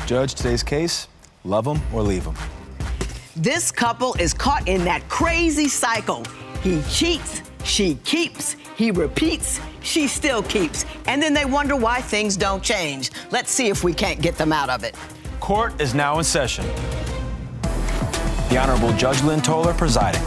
Judge, today's case, love him or leave him. This couple is caught in that crazy cycle. He cheats, she keeps, he repeats, she still keeps. And then they wonder why things don't change. Let's see if we can't get them out of it. Court is now in session. The Honorable Judge Lynn Toler presiding.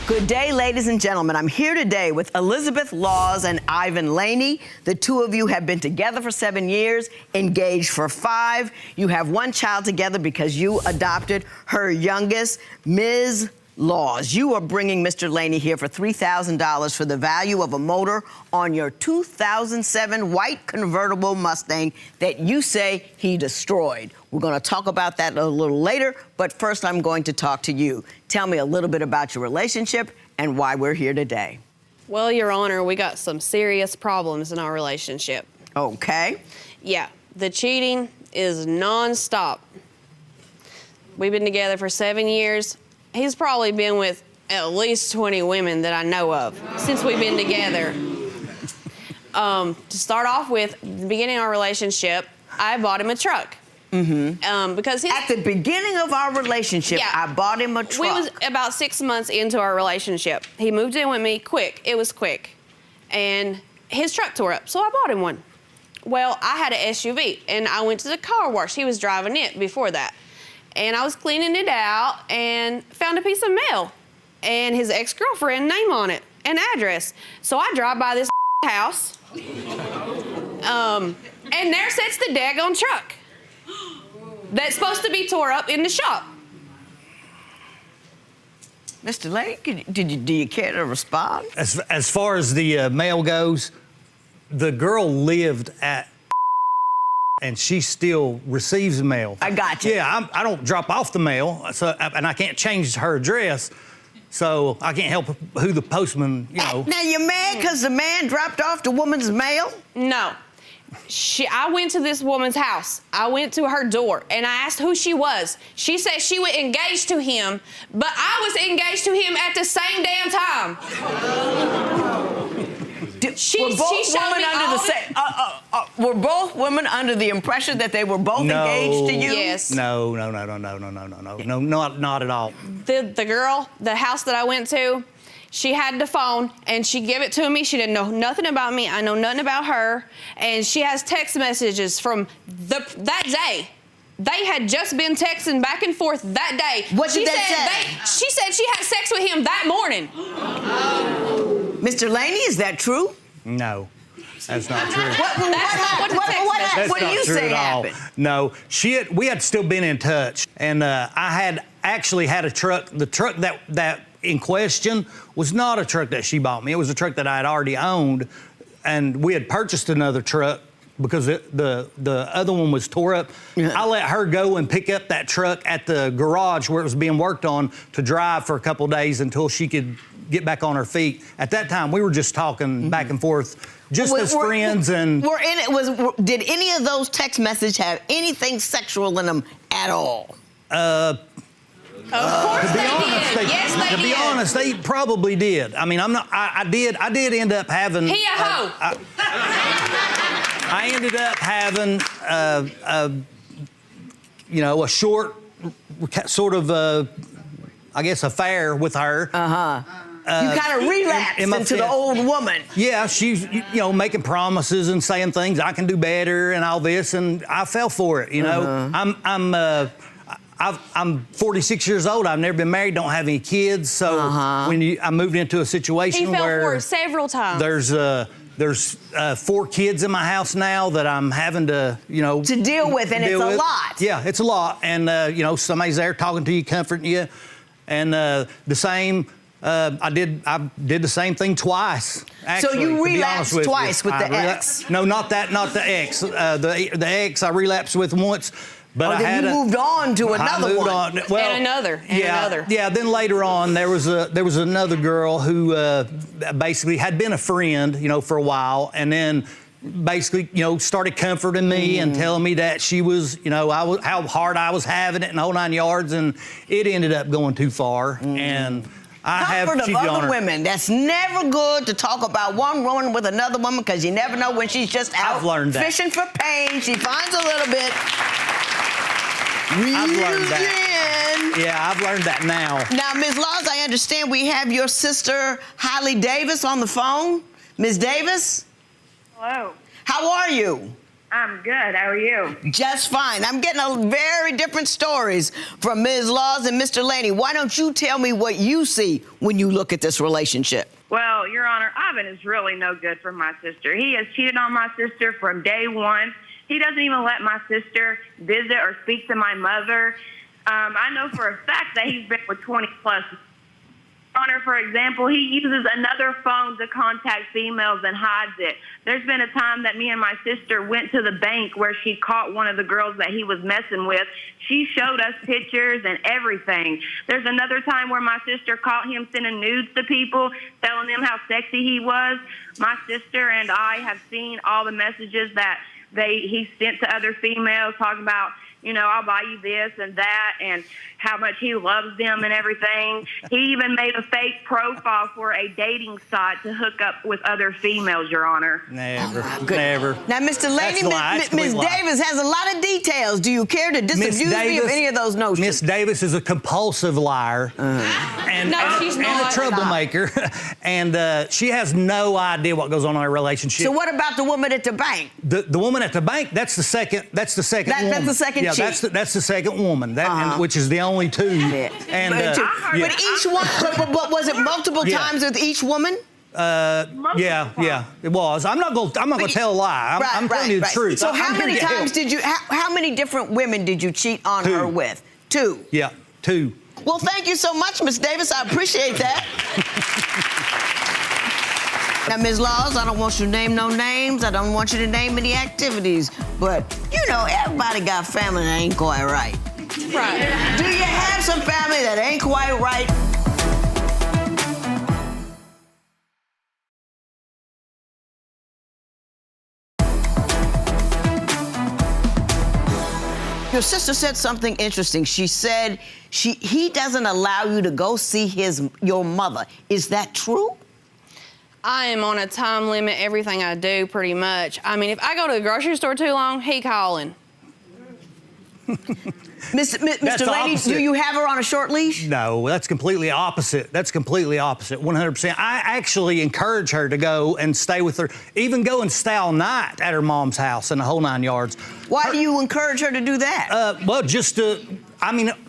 Good day, ladies and gentlemen. I'm here today with Elizabeth Laws and Ivan Laney. The two of you have been together for 7 years, engaged for 5. You have one child together because you adopted her youngest, Ms. Laws. You are bringing Mr. Laney here for $3,000 for the value of a motor on your 2007 white convertible Mustang that you say he destroyed. We're going to talk about that a little later, but first I'm going to talk to you. Tell me a little bit about your relationship and why we're here today. Well, Your Honor, we got some serious problems in our relationship. Okay. Yeah, the cheating is nonstop. We've been together for 7 years. He's probably been with at least 20 women that I know of since we've been together. To start off with, the beginning of our relationship, I bought him a truck. Because at the beginning of our relationship, yeah, I bought him a truck. We was about 6 months into our relationship. He moved in with me quick. It was quick. And his truck tore up, so I bought him one. Well, I had an SUV, and I went to the car wash. He was driving it before that. And I was cleaning it out and found a piece of mail and his ex-girlfriend name on it, an address. So I drive by this house, and there sits the daggone truck that's supposed to be tore up in the shop. Mr. Laney, do you care to respond? As far as the mail goes, the girl lived at and she still receives the mail. I got you. Yeah, I don't drop off the mail, and I can't change her address, so I can't help who the postman, you know. Now, you're mad because the man dropped off the woman's mail? No. I went to this woman's house. I went to her door, and I asked who she was. She said she was engaged to him, but I was engaged to him at the same damn time. Were both women under the impression that they were both engaged to you? Yes. No, not at all. The girl, the house that I went to, she had the phone, and she gave it to me. She didn't know nothing about me. I know nothing about her. And she has text messages from that day. They had just been texting back and forth that day. What did they say? She said she had sex with him that morning. Mr. Laney, is that true? No, that's not true. What do you say happened? No, we had still been in touch, and I had actually had a truck. The truck that in question was not a truck that she bought me. It was a truck that I had already owned, and we had purchased another truck because the other one was tore up. Yeah. I let her go and pick up that truck at the garage where it was being worked on to drive for a couple of days until she could get back on her feet. At that time, we were just talking back and forth, just as friends. And did any of those text messages have anything sexual in them at all? Of course they did. Yes, they did. To be honest, they probably did. I mean, I did end up having. He a hoe. I ended up having, a short, sort of, I guess, affair with her. You kind of relapsed into the old woman. Yeah, she's, making promises and saying things, I can do better and all this, and I fell for it, I'm 46 years old. I've never been married, don't have any kids, so I moved into a situation where... He fell for it several times. There's 4 kids in my house now that I'm having to, to deal with, and it's a lot. Yeah, it's a lot, and somebody's there talking to you, comforting you, and the same. I did the same thing twice. Actually, so you relapsed twice with the ex? No, not the ex. The ex I relapsed with once. But you moved on to another one. Well, and another. Yeah. Then later on, there was another girl who basically had been a friend, for a while, and then basically, started comforting me and telling me that she was, how hard I was having it and the whole 9 yards, and it ended up going too far. And I have Comfort of cheated on other her. women. That's never good to talk about one woman with another woman because you never know when she's just out I've learned that. fishing for pain. She finds a little bit. I've learned that. reels in. Yeah, I've learned that now. Now, Ms. Laws, I understand we have your sister, Holly Davis, on the phone. Ms. Davis, Hello. how are you? I'm good. How are you? Just fine. I'm getting a very different stories from Ms. Laws and Mr. Laney. Why don't you tell me what you see when you look at this relationship? Well, Your Honor, Ivan is really no good for my sister. He has cheated on my sister from day one. He doesn't even let my sister visit or speak to my mother. I know for a fact that he's been with 20 plus. Honor, for example, he uses another phone to contact females and hides it. There's been a time that me and my sister went to the bank where she caught one of the girls that he was messing with. She showed us pictures and everything. There's another time where my sister caught him sending nudes to people, telling them how sexy he was. My sister and I have seen all the messages that he sent to other females talking about, you know, I'll buy you this and that, and how much he loves them and everything. He even made a fake profile for a dating site to hook up with other females, Your Honor. Never, never. Now, Mr. Laney, That's a lie. That's a Ms. complete lie. Davis has a lot of details. Do you care to disabuse me of any of those notions? Miss Davis is a compulsive liar and, No, she's and not. a troublemaker, and she has no idea what goes on in our relationship. So what about the woman at the bank? The woman at the bank, that's the second woman. That's the second Yeah, cheat. that's the second woman, which is the only two. Yeah. And But each one, but was it multiple Yeah. times with each woman? yeah, it was. I'm not gonna tell a lie. I'm telling you the truth. So I'm how here many to help. times did you? How many different women did you cheat on Two. her with? Two. Yeah, two. Well, thank you so much, Miss Davis. I appreciate that. Now, Ms. Laws, I don't want you to name no names. I don't want you to name any activities. But, you know, everybody got family that ain't quite right. Right. Do you have some family that ain't quite right? Your sister said something interesting. She said he doesn't allow you to go see your mother. Is that true? I am on a time limit, everything I do, pretty much. I mean, if I go to the grocery store too long, he calling. Mr. That's Laney, opposite. do you have her on a short leash? No, that's completely opposite. That's completely opposite, 100%. I actually encourage her to go and stay with her, even go and stay all night at her mom's house and the whole 9 yards. Why do you encourage her to do that? Well, just to,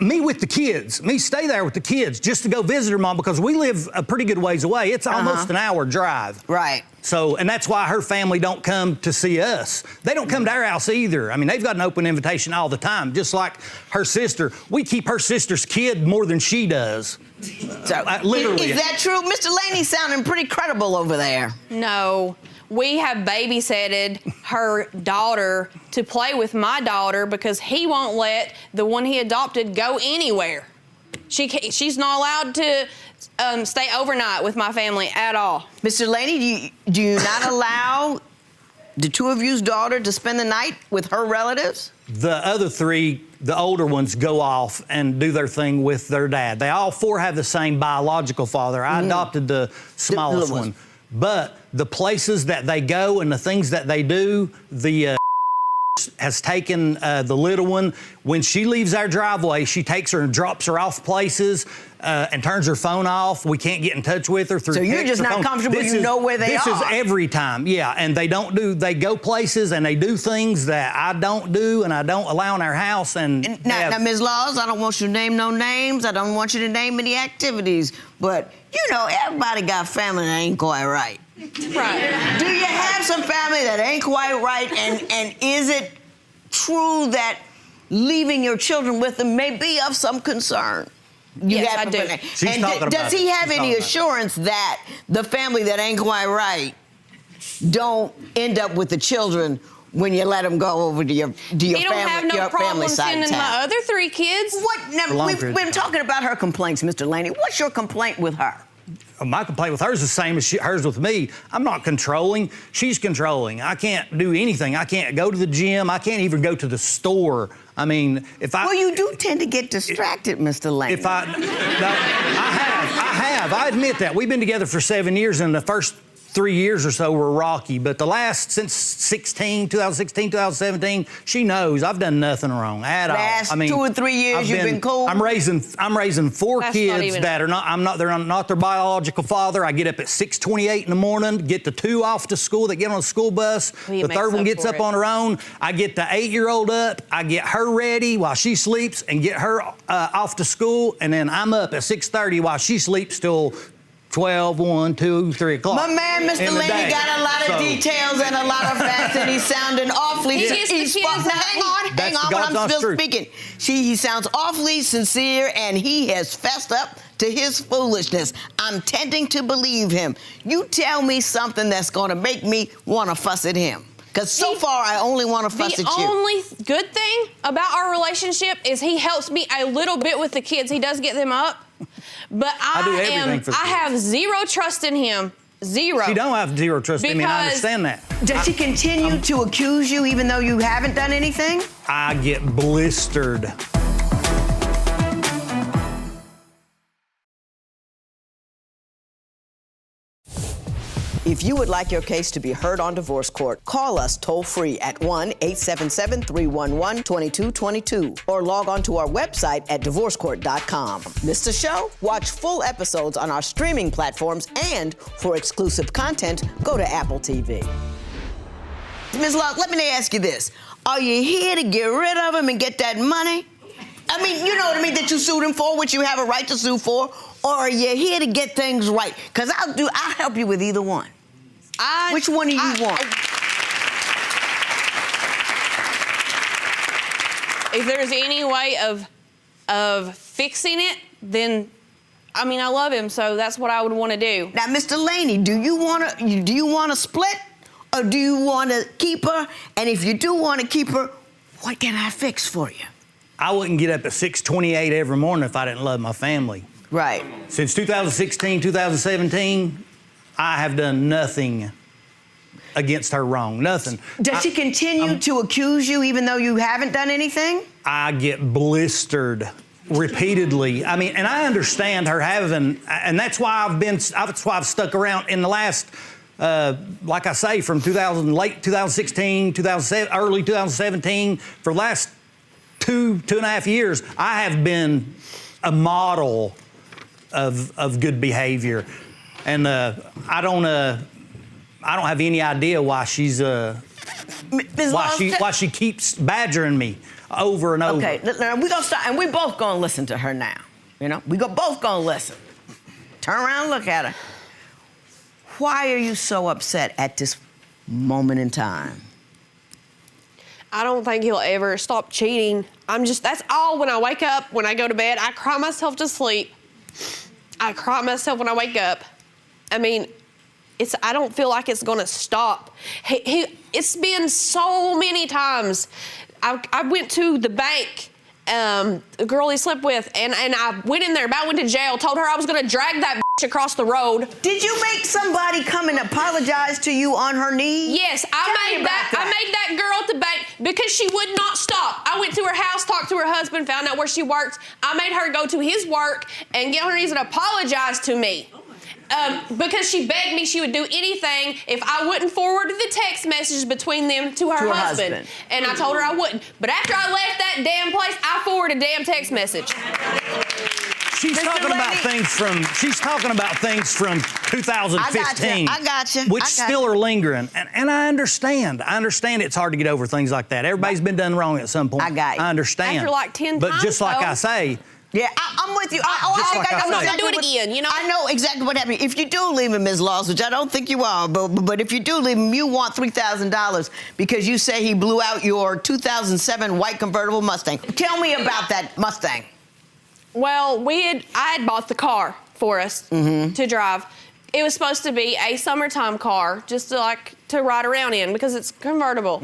me with the kids, me stay there with the kids, just to go visit her mom, because we live a pretty good ways away. It's almost an hour drive. Right. So, and that's why her family don't come to see us. They don't come to our house either. I mean, they've got an open invitation all the time, just like her sister. We keep her sister's kid more than she does. So, literally. Is that true? Mr. Laney sounding pretty credible over there. No. We have babysitted her daughter to play with my daughter because he won't let the one he adopted go anywhere. She's not allowed to stay overnight with my family at all. Mr. Laney, do you not allow the two of you's daughter to spend the night with her relatives? The other three, the older ones, go off and do their thing with their dad. They all four have the same biological father. I adopted the smallest little one. But the places that they go and the things that they do, the has taken the little one. When she leaves our driveway, she takes her and drops her off places and turns her phone off. We can't get in touch with her through So you're text just or not phone. comfortable, you know where they This are. is every time, yeah. And they go places and they do things that I don't do and I don't allow in our house. And Now, Ms. Laws, I don't want you to name no names. I don't want you to name any activities. But, you know, everybody got family that ain't quite right. Right. Do you have some family that ain't quite right? And is it true that leaving your children with them may be of some concern? Yes, I do. She's talking about does he it. have She's any talking about it. assurance that the family that ain't quite right don't end up with the children when you let them go over to your He don't family, have no your family problem side of sending my town? other 3 kids. What? Now, long we've period been of time. talking about her complaints, Mr. Laney. What's your complaint with her? My complaint with her is the same as hers with me. I'm not controlling. She's controlling. I can't do anything. I can't go to the gym. I can't even go to the store. I mean, if I... Well, you do tend to get distracted, Mr. Laney. If I... No, I have. have. I admit that. We've been together for 7 years, and the first 3 years or so were rocky. But the last, since 2016, 2017, she knows I've done nothing wrong at all. Last 2 or 3 years, you've been cool? I'm raising 4 That's kids that are not, they're not their biological father. I get up at 6:28 in the morning, get the 2 off to school, they get on a school bus. He The makes third one up gets for up it. on her own. I get the 8-year-old up, I get her ready while she sleeps and get her off to school, and then I'm up at 6:30 while she sleeps till 12, 1, 2, 3 o'clock. My man, Mr. in the Laney, day. got a lot of details and a lot of facts, and he's sounding awfully. He gets the he's kids now, up. hang on, That's when God's I'm honest still truth. speaking. He sounds awfully sincere, and he has fessed up to his foolishness. I'm tending to believe him. You tell me something that's going to make me want to fuss at him. Because so far, I only want to fuss at The you. only good thing about our relationship is he helps me a little bit with the kids. He does get them up. But I do everything for the I kids. have zero trust in him. Zero. She don't have zero trust in me, and I Because- understand that. Does she continue to accuse you even though you haven't done anything? I get blistered. If you would like your case to be heard on divorce court, call us toll-free at 1-877-311-2222 or log on to our website at divorcecourt.com. Missed a show? Watch full episodes on our streaming platforms, and for exclusive content, go to Apple TV. Ms. Locke, let me ask you this. Are you here to get rid of him and get that money? I mean, you know what I mean, that you sued him for, which you have a right to sue for, or are you here to get things right? Because I'll help you with either one. Which one do you want? If there's any way of fixing it, then I mean I love him, so that's what I would want to do. Now, Mr. Laney, do you want to split, or do you want to keep her? And if you do want to keep her, what can I fix for you? I wouldn't get up at 6:28 every morning if I didn't love my family. Right. Since 2016, 2017, I have done nothing against her wrong. Nothing. Does she continue to accuse you even though you haven't done anything? I get blistered repeatedly. I mean, and I understand her having, and that's why I've stuck around in the last, like I say, from late 2016, early 2017, for the last two and a half years, I have been a model of good behavior, and I don't have any idea why she's why she keeps badgering me over and over. Okay, now we're gonna start, and we both gonna listen to her now. You know, both gonna listen. Turn around, and look at her. Why are you so upset at this moment in time? I don't think he'll ever stop cheating. That's all. When I wake up, when I go to bed, I cry myself to sleep. I cry myself when I wake up. I mean, I don't feel like it's gonna stop. It's been so many times. I went to the bank, a girl he slept with, and I went in there, about went to jail, told her I was gonna drag that bitch across the road. Did you make somebody come and apologize to you on her knees? Yes, I made that girl at the bank because she would not stop. I went to her house, talked to her husband, found out where she worked. I made her go to his work and get on her knees and apologize to me. Because she begged me she would do anything if I wouldn't forward the text messages between them to her husband. And I told her I wouldn't. But after I left that damn place, I forwarded a damn text message. She's talking about things from 2015. I got you. Which still are lingering. And I understand. I understand it's hard to get over things like that. Everybody's been done wrong at some point. I got you. I understand. After like 10 but times, just like though. I say, Yeah, I'm with you. I'm not gonna do it again, you know? I know exactly what happened. If you do leave him, Ms. Laws, which I don't think you are, but if you do leave him, you want $3,000 because you say he blew out your 2007 white convertible Mustang. Tell me about that Mustang. Well, I had bought the car for us to drive. It was supposed to be a summertime car, just to ride around in because it's convertible.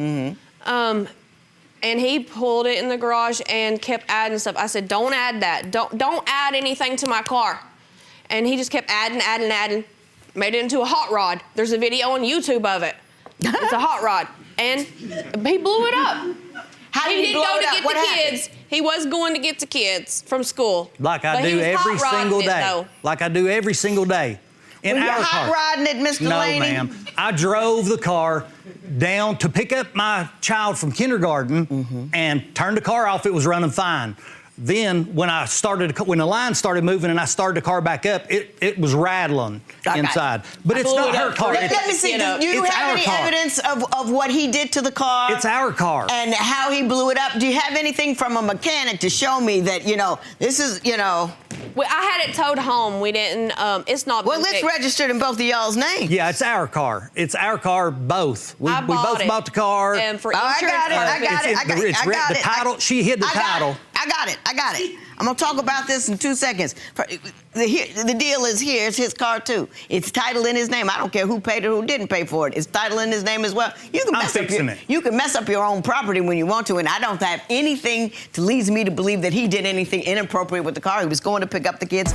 And he pulled it in the garage and kept adding stuff. I said, "Don't add that. Don't add anything to my car." And he just kept adding. Made it into a hot rod. There's a video on YouTube of it. It's a hot rod, and he blew it up. How He did did he blow go it to up? get What the happened? kids. He was going to get the kids from school. Like I But he do was every hot rodding single it, day. though. Like I do every single day. In Were you our hot car. rodding it, Mr. No, Laney? ma'am. I drove the car down to pick up my child from kindergarten and turned the car off. It was running fine. Then when the line started moving and I started the car back up, it was rattling Okay. inside. But I it's blew not it her up car. for Let me see. Do you It's have our any car. evidence of what he did to the car? It's our car. And how he blew it up? Do you have anything from a mechanic to show me that, this is, Well, I had it towed home. We didn't. It's not. Well, been let's fixed. register it in both of y'all's names. Yeah, it's our car. It's our car, both. We I both it. bought the car. And for Oh, I insurance got it. I purposes- got it. I got it. It's I got the it. title. She hid the title. I got it. I'm gonna talk about this in 2 seconds. The deal is here. It's his car too. It's titled in his name. I don't care who paid it, who didn't pay for it. It's titled in his name as well. You can I'm mess up fixing it. You can mess up your own property when you want to, and I don't have anything to leads me to believe that he did anything inappropriate with the car. He was going to pick up the kids.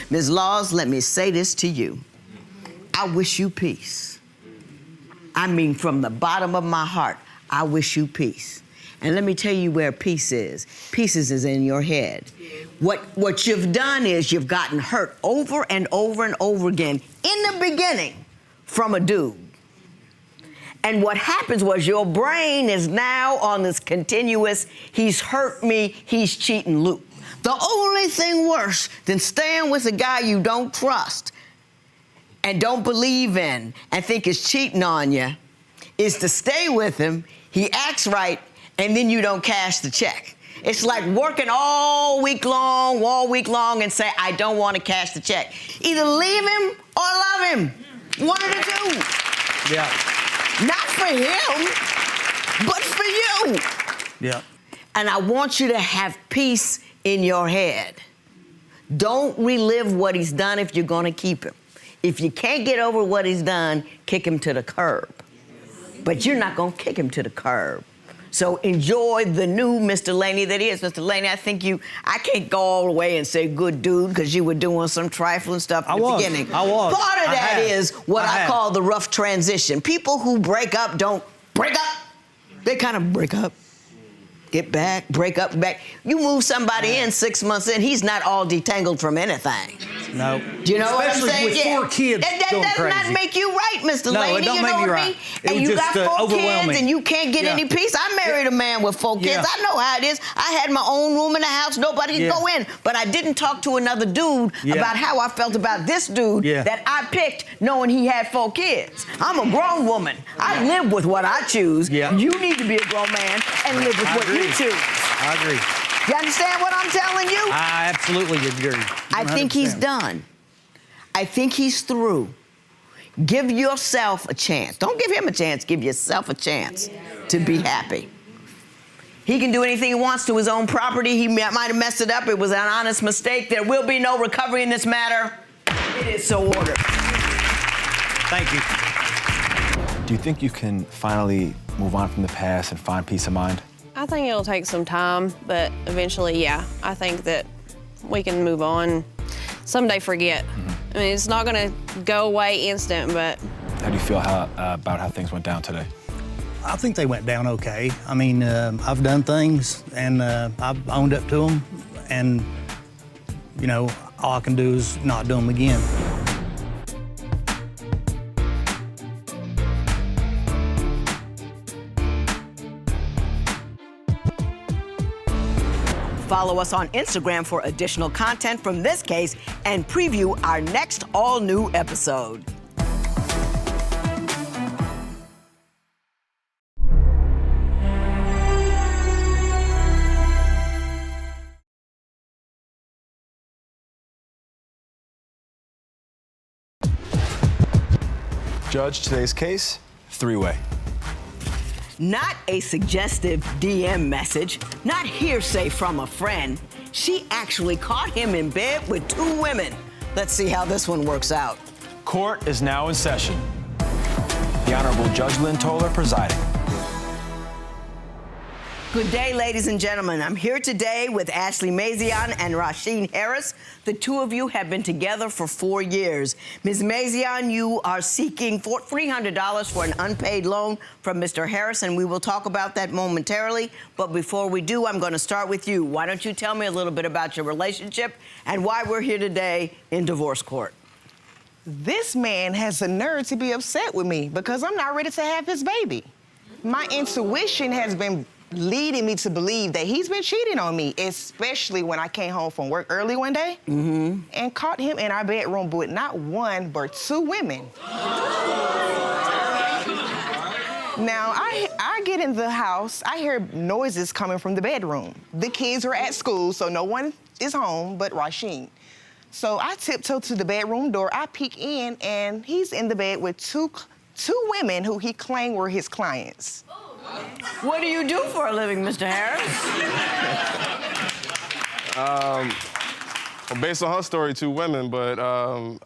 Ms. Laws, let me say this to you. I wish you peace. I mean, from the bottom of my heart, I wish you peace. And let me tell you where peace is. Peace is in your head. What you've done is you've gotten hurt over and over and over again in the beginning from a dude. And what happens was your brain is now on this continuous, he's hurt me, he's cheating loop. The only thing worse than staying with a guy you don't trust and don't believe in and think is cheating on you is to stay with him, he acts right, and then you don't cash the check. It's like working all week long and say, I don't want to cash the check. Either leave him or love him. One of the two. Yeah. Not for him, but for you. Yeah. And I want you to have peace in your head. Don't relive what he's done if you're going to keep him. If you can't get over what he's done, kick him to the curb. But you're not going to kick him to the curb. So enjoy the new Mr. Laney that is. Mr. Laney, I can't go all the way and say good dude because you were doing some trifling stuff in the beginning. I was. Part of that is what I have. call the rough transition. People who break up don't break up. They kind of break up. Get back, break up, back. You move somebody in 6 months in, he's not all detangled from anything. No. Do you know Especially what I'm saying? with 4 kids That going does crazy. not make you right, Mr. No, Laney. it don't you make know me what right. I mean? It And was you just, got 4 overwhelming. kids and you can't get Yeah. any peace. I married a man with 4 kids. Yeah. I know how it is. I had my own room in the house. Nobody could Yeah. go in. But I didn't talk to another dude Yeah. about how I felt about this dude Yeah. that I picked knowing he had 4 kids. I'm a grown woman. I live with what I choose. Yeah. You need to be a grown man and live with I what you agree. choose. I agree. You understand what I'm telling you? I absolutely agree. I think he's 100%. done. I think he's through. Give yourself a chance. Don't give him a chance. Give yourself a chance to be happy. He can do anything he wants to his own property. He might have messed it up. It was an honest mistake. There will be no recovery in this matter. It is so ordered. Thank you. Do you think you can finally move on from the past and find peace of mind? I think it'll take some time, but eventually, yeah. I think that we can move on. Someday forget. I mean, it's not gonna go away instant, but. How do you feel about how things went down today? I think they went down okay. I mean, I've done things and I've owned up to them, and all I can do is not do them again. Follow us on Instagram for additional content from this case and preview our next all-new episode. Judge, today's case, 3-way. Not a suggestive DM message, not hearsay from a friend. She actually caught him in bed with 2 women. Let's see how this one works out. Court is now in session. The Honorable Judge Lynn Toler presiding. Good day, ladies and gentlemen. I'm here today with Ashley Mazion and Rasheen Harris. The two of you have been together for 4 years. Ms. Mazion, you are seeking $300 for an unpaid loan from Mr. Harris, and we will talk about that momentarily. But before we do, I'm going to start with you. Why don't you tell me a little bit about your relationship and why we're here today in divorce court? This man has the nerve to be upset with me because I'm not ready to have his baby. My intuition has been leading me to believe that he's been cheating on me, especially when I came home from work early one day and caught him in our bedroom with not one, but 2 women. Now, I get in the house, I hear noises coming from the bedroom. The kids are at school, so no one is home but Rasheen. So I tiptoe to the bedroom door, I peek in, and he's in the bed with two women who he claimed were his clients. What do you do for a living, Mr. Harris? Well, based on her story, 2 women, but I'm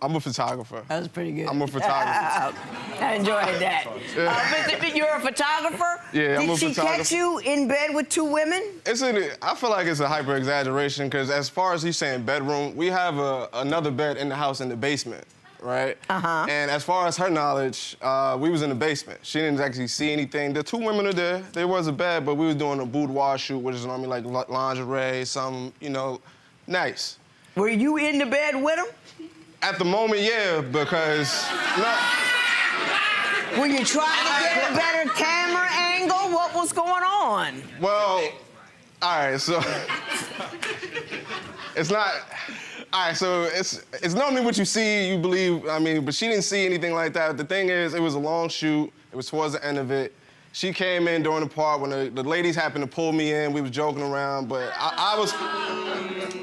a photographer. That was pretty good. I'm a photographer. I enjoyed that. You're a photographer? Yeah, I'm a Did she photographer. catch you in bed with 2 women? I feel like it's a hyper-exaggeration, because as far as he's saying bedroom, we have another bed in the house in the basement, right? And as far as her knowledge, we was in the basement. She didn't actually see anything. The 2 women are there. There was a bed, but we was doing a boudoir shoot, which is normally like lingerie, some, nice. Were you in the bed with them? At the moment, yeah, because... Were you trying to get a better camera angle? What was going on? Well, all right, so... It's not... All right, so it's normally what you see, you believe, but she didn't see anything like that. The thing is, it was a long shoot. It was towards the end of it. She came in during the part when the ladies happened to pull me in. We was joking around, but I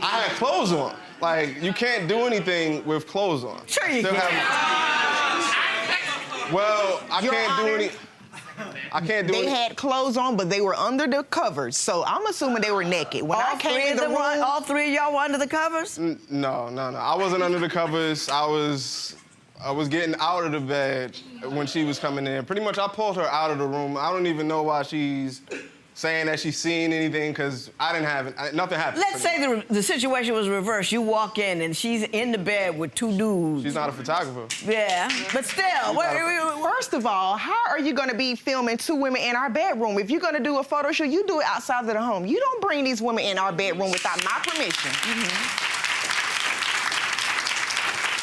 had clothes on. Like, you can't do anything with clothes on. Sure you can. Well, I can't do They had clothes on, but they were under the covers, so I'm assuming they were naked. When I came in the room... All 3 of y'all were under the covers? No. I wasn't under the covers. I was getting out of the bed when she was coming in. Pretty much, I pulled her out of the room. I don't even know why she's saying that she's seen anything, because I didn't have it. Nothing happened. Let's say the situation was reversed. You walk in, and she's in the bed with 2 dudes. She's not a photographer. Yeah, but still. First of all, how are you going to be filming 2 women in our bedroom? If you're going to do a photo shoot, you do it outside of the home. You don't bring these women in our bedroom without my permission.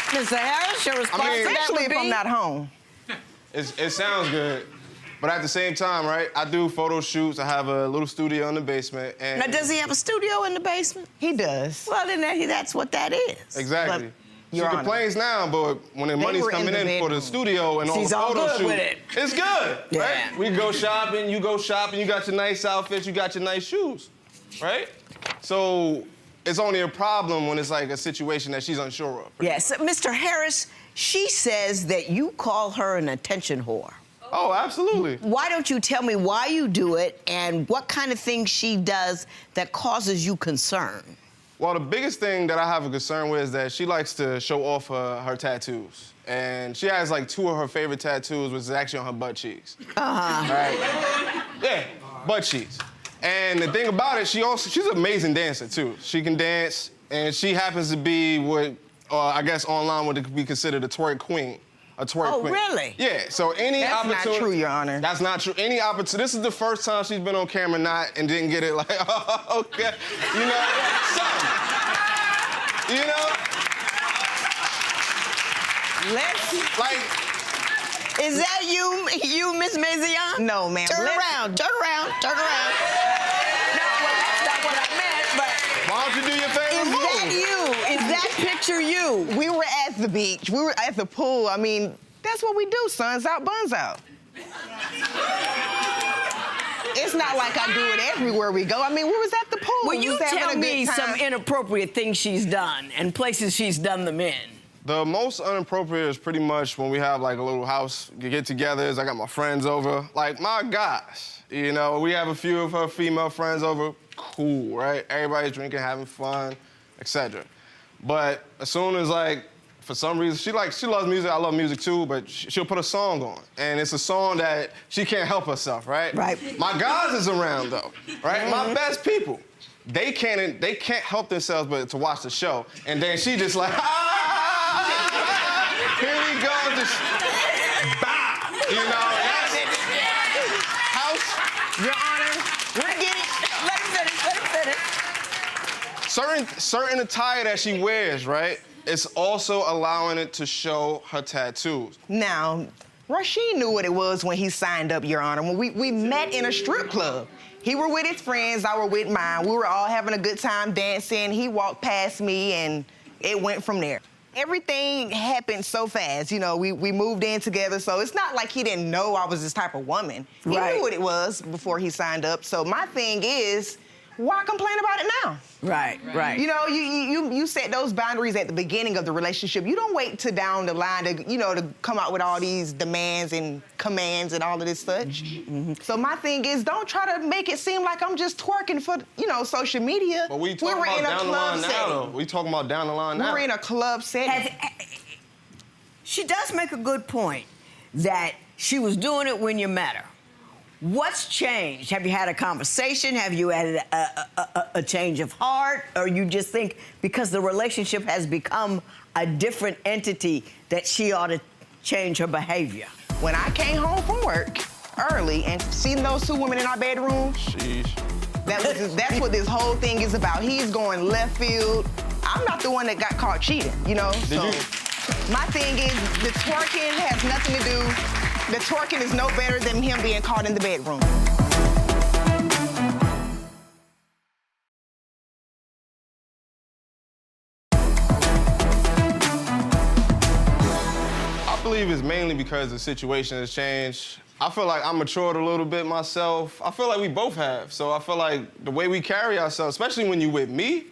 Mr. Harris, your response to that Especially would if be? I'm not home. It sounds good, but at the same time, right, I do photo shoots. I have a little studio in the basement. And Now, does he have a studio in the basement? He does. Well, then that's what that is. Exactly. But, She Your Honor, complains now, but when the money's were in coming the in for the bedroom. studio and She's all all the photo good shoot, with it. it's good, Yeah. right? We go shopping, you go shopping, you got your nice outfits, you got your nice shoes, right? So it's only a problem when it's like a situation that she's unsure of. Yes, Mr. Harris, she says that you call her an attention whore. Oh, absolutely. Why don't you tell me why you do it and what kind of things she does that causes you concern? Well, the biggest thing that I have a concern with is that she likes to show off her tattoos. And she has like 2 of her favorite tattoos, which is actually on her butt cheeks. Right? Yeah, butt cheeks. And the thing about it, she's an amazing dancer too. She can dance, and she happens to be what, I guess online would be considered a twerk queen. A twerk queen. Oh, really? Yeah, so any That's not opportunity... true, Your Honor. That's not true. Any opportunity... This is the first time she's been on camera and didn't get it like, oh, okay. You know, something. You know? Like... Is that you, Miss Mazion? No, ma'am. Turn around. No, well, that's not what I meant, but Why don't you do your favorite is move? that you? Is that picture you? We were at the beach. We were at the pool. I mean, that's what we do, suns out, buns out. It's not like I do it everywhere we go. I mean, we was at the pool. Will We you was having tell a good me time. some inappropriate things she's done and places she's done them in? The most inappropriate is pretty much when we have like a little house get-togethers. I got my friends over. Like, my gosh, you know, we have a few of her female friends over. Cool, right? Everybody's drinking, having fun, etc. But as soon as like for some reason, she loves music, I love music too, but she'll put a song on. And it's a song that she can't help herself, right? Right. My guys is around though, right? My best people. They can't help themselves but to watch the show. And then she just like, here we go, just bow. You know, that's house. Your Honor, we're getting, let him finish. Certain attire that she wears, right, it's also allowing it to show her tattoos. Now, Rasheen knew what it was when he signed up, Your Honor. When we met in a strip club. He were with his friends, I were with mine. We were all having a good time dancing. He walked past me and it went from there. Everything happened so fast. You know, we moved in together, so it's not like he didn't know I was this type of woman. He knew what it was before he signed up. So my thing is, why complain about it now? Right. You know, you set those boundaries at the beginning of the relationship. You don't wait till down the line to, you know, to come out with all these demands and commands and all of this such. So my thing is, don't try to make it seem like I'm just twerking for, you know, social media. But we talking about down the line now, though. We talking about down the line now. We're in a club setting. She does make a good point that she was doing it when you met her. What's changed? Have you had a conversation? Have you had a change of heart? Or you just think because the relationship has become a different entity that she ought to change her behavior? When I came home from work early and seen those two women in our bedroom, Sheesh. that's what this whole thing is about. He's going left field. I'm not the one that got caught cheating, you know? My thing is, the twerking has nothing to do. The twerking is no better than him being caught in the bedroom. I believe it's mainly because the situation has changed. I feel like I matured a little bit myself. I feel like we both have. So I feel like the way we carry ourselves, especially when you're with me,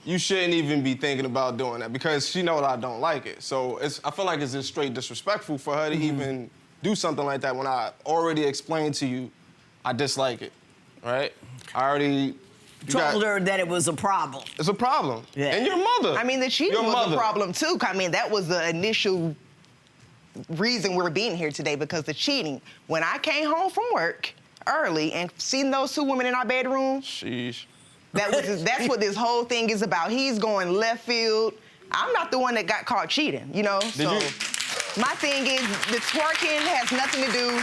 you shouldn't even be thinking about doing that because she knows I don't like it. So I feel like it's just straight disrespectful for her to even do something like that when I already explained to you I dislike it, right? I already Told her that it was a problem. It's a problem. Yeah. And your mother. I mean, the cheating was a problem too. I mean, that was the initial reason we're being here today, because the cheating. When I came home from work early and seen those two women in our bedroom, Sheesh. that's what this whole thing is about. He's going left field. I'm not the one that got caught cheating, you know? My thing is, the twerking has nothing to do.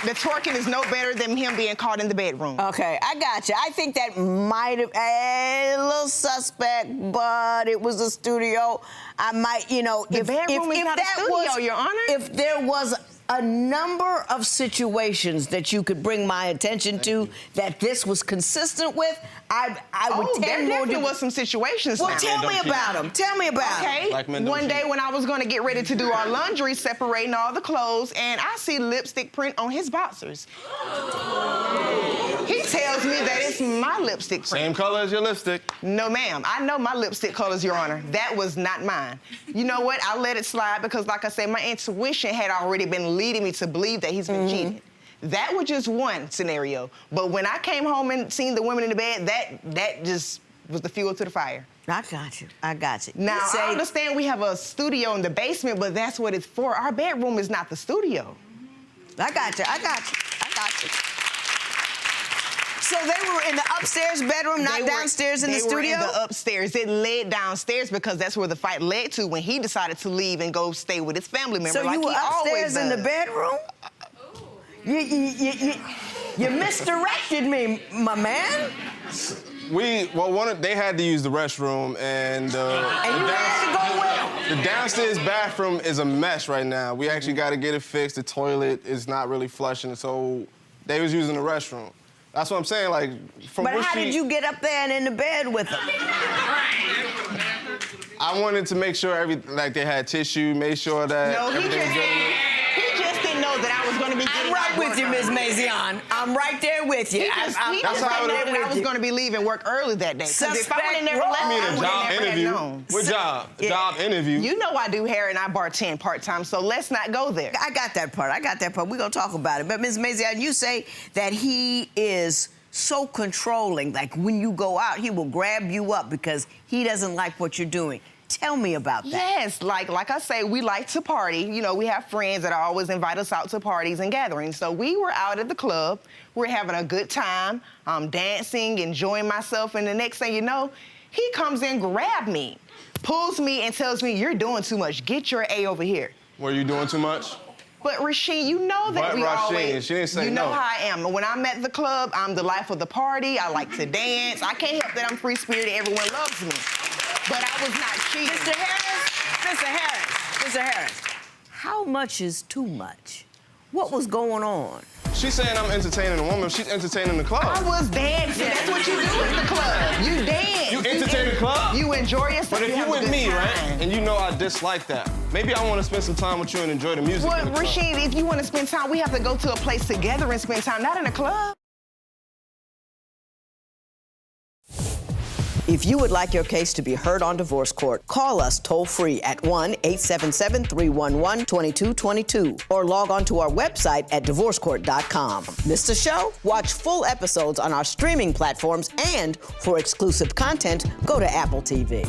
The twerking is no better than him being caught in the bedroom. Okay, I got you. I think that might have a little suspect, but it was a studio. I might, you know, The bedroom is not a studio, Your Honor. If there was a number of situations that you could bring my attention to that this was consistent with, I would there tend more definitely to... was some situations Well, now. tell me about them. Tell me about them. Okay, Black men don't one day cheat. when I was gonna get ready to do our laundry, separating all the clothes, and I see lipstick print on his boxers. He tells me that it's my lipstick print. Same color as your lipstick. No, ma'am. I know my lipstick colors, Your Honor. That was not mine. You know what? I let it slide because, like I said, my intuition had already been leading me to believe that he's been cheating. That was just one scenario. But when I came home and seen the women in the bed, that just was the fuel to the fire. I got you. I got you. Now, You say- I understand we have a studio in the basement, but that's what it's for. Our bedroom is not the studio. I got you. I got you. I got you. So they were in the upstairs bedroom, not downstairs in the studio? They were in the upstairs. It led downstairs because that's where the fight led to when he decided to leave and go stay with his family member. So like you were he always upstairs in the does. bedroom? You misdirected me, my man. They had to use the restroom, and And you had to go with them. the downstairs bathroom is a mess right now. We actually got to get it fixed. The toilet is not really flushing, so they was using the restroom. That's what I'm saying. Like, from But what how did you get up there and in the bed with them? I wanted to make sure they had tissue, made sure that No, he everything was good. just didn't know that I was going to be I'm getting right off with work you, Miss early. Mazion. I'm right there with you. He just I'm didn't right know there that I with was you. going to be leaving work early that day. 'Cause if I would have never Suspect left, wrong. I A would job have never interview. had known. What job? Yeah. Job interview. You know I do hair and I bartend part-time, so let's not go there. I got that part. We're going to talk about it. But, Ms. Mazion, you say that he is so controlling. Like, when you go out, he will grab you up because he doesn't like what you're doing. Tell me about that. Yes, like I say, we like to party. You know, we have friends that always invite us out to parties and gatherings. So we were out at the club. We're having a good time. I'm dancing, enjoying myself, and the next thing you know, he comes in, grabs me, pulls me, and tells me, "You're doing too much. Get your A over here." Were you doing too much? But Rasheen, you know that But we Rasheen, always. she didn't say you know no. how I am. When I'm at the club, I'm the life of the party. I like to dance. I can't help that I'm free spirited. Everyone loves me. But I was not cheating. Mr. Harris, how much is too much? What was going on? She's saying I'm entertaining a woman. She's entertaining the club. I was dancing. That's what you do at the club. You dance. You entertain the club? You enjoy yourself. But if have you a with good me, time. right, and you know I dislike that, maybe I want to spend some time with you and enjoy the music. Well, in the club. Rasheen, if you want to spend time, we have to go to a place together and spend time, not in a club. If you would like your case to be heard on divorce court, call us toll-free at 1-877-311-2222 or log on to our website at divorcecourt.com. Missed the show? Watch full episodes on our streaming platforms, and for exclusive content, go to Apple TV.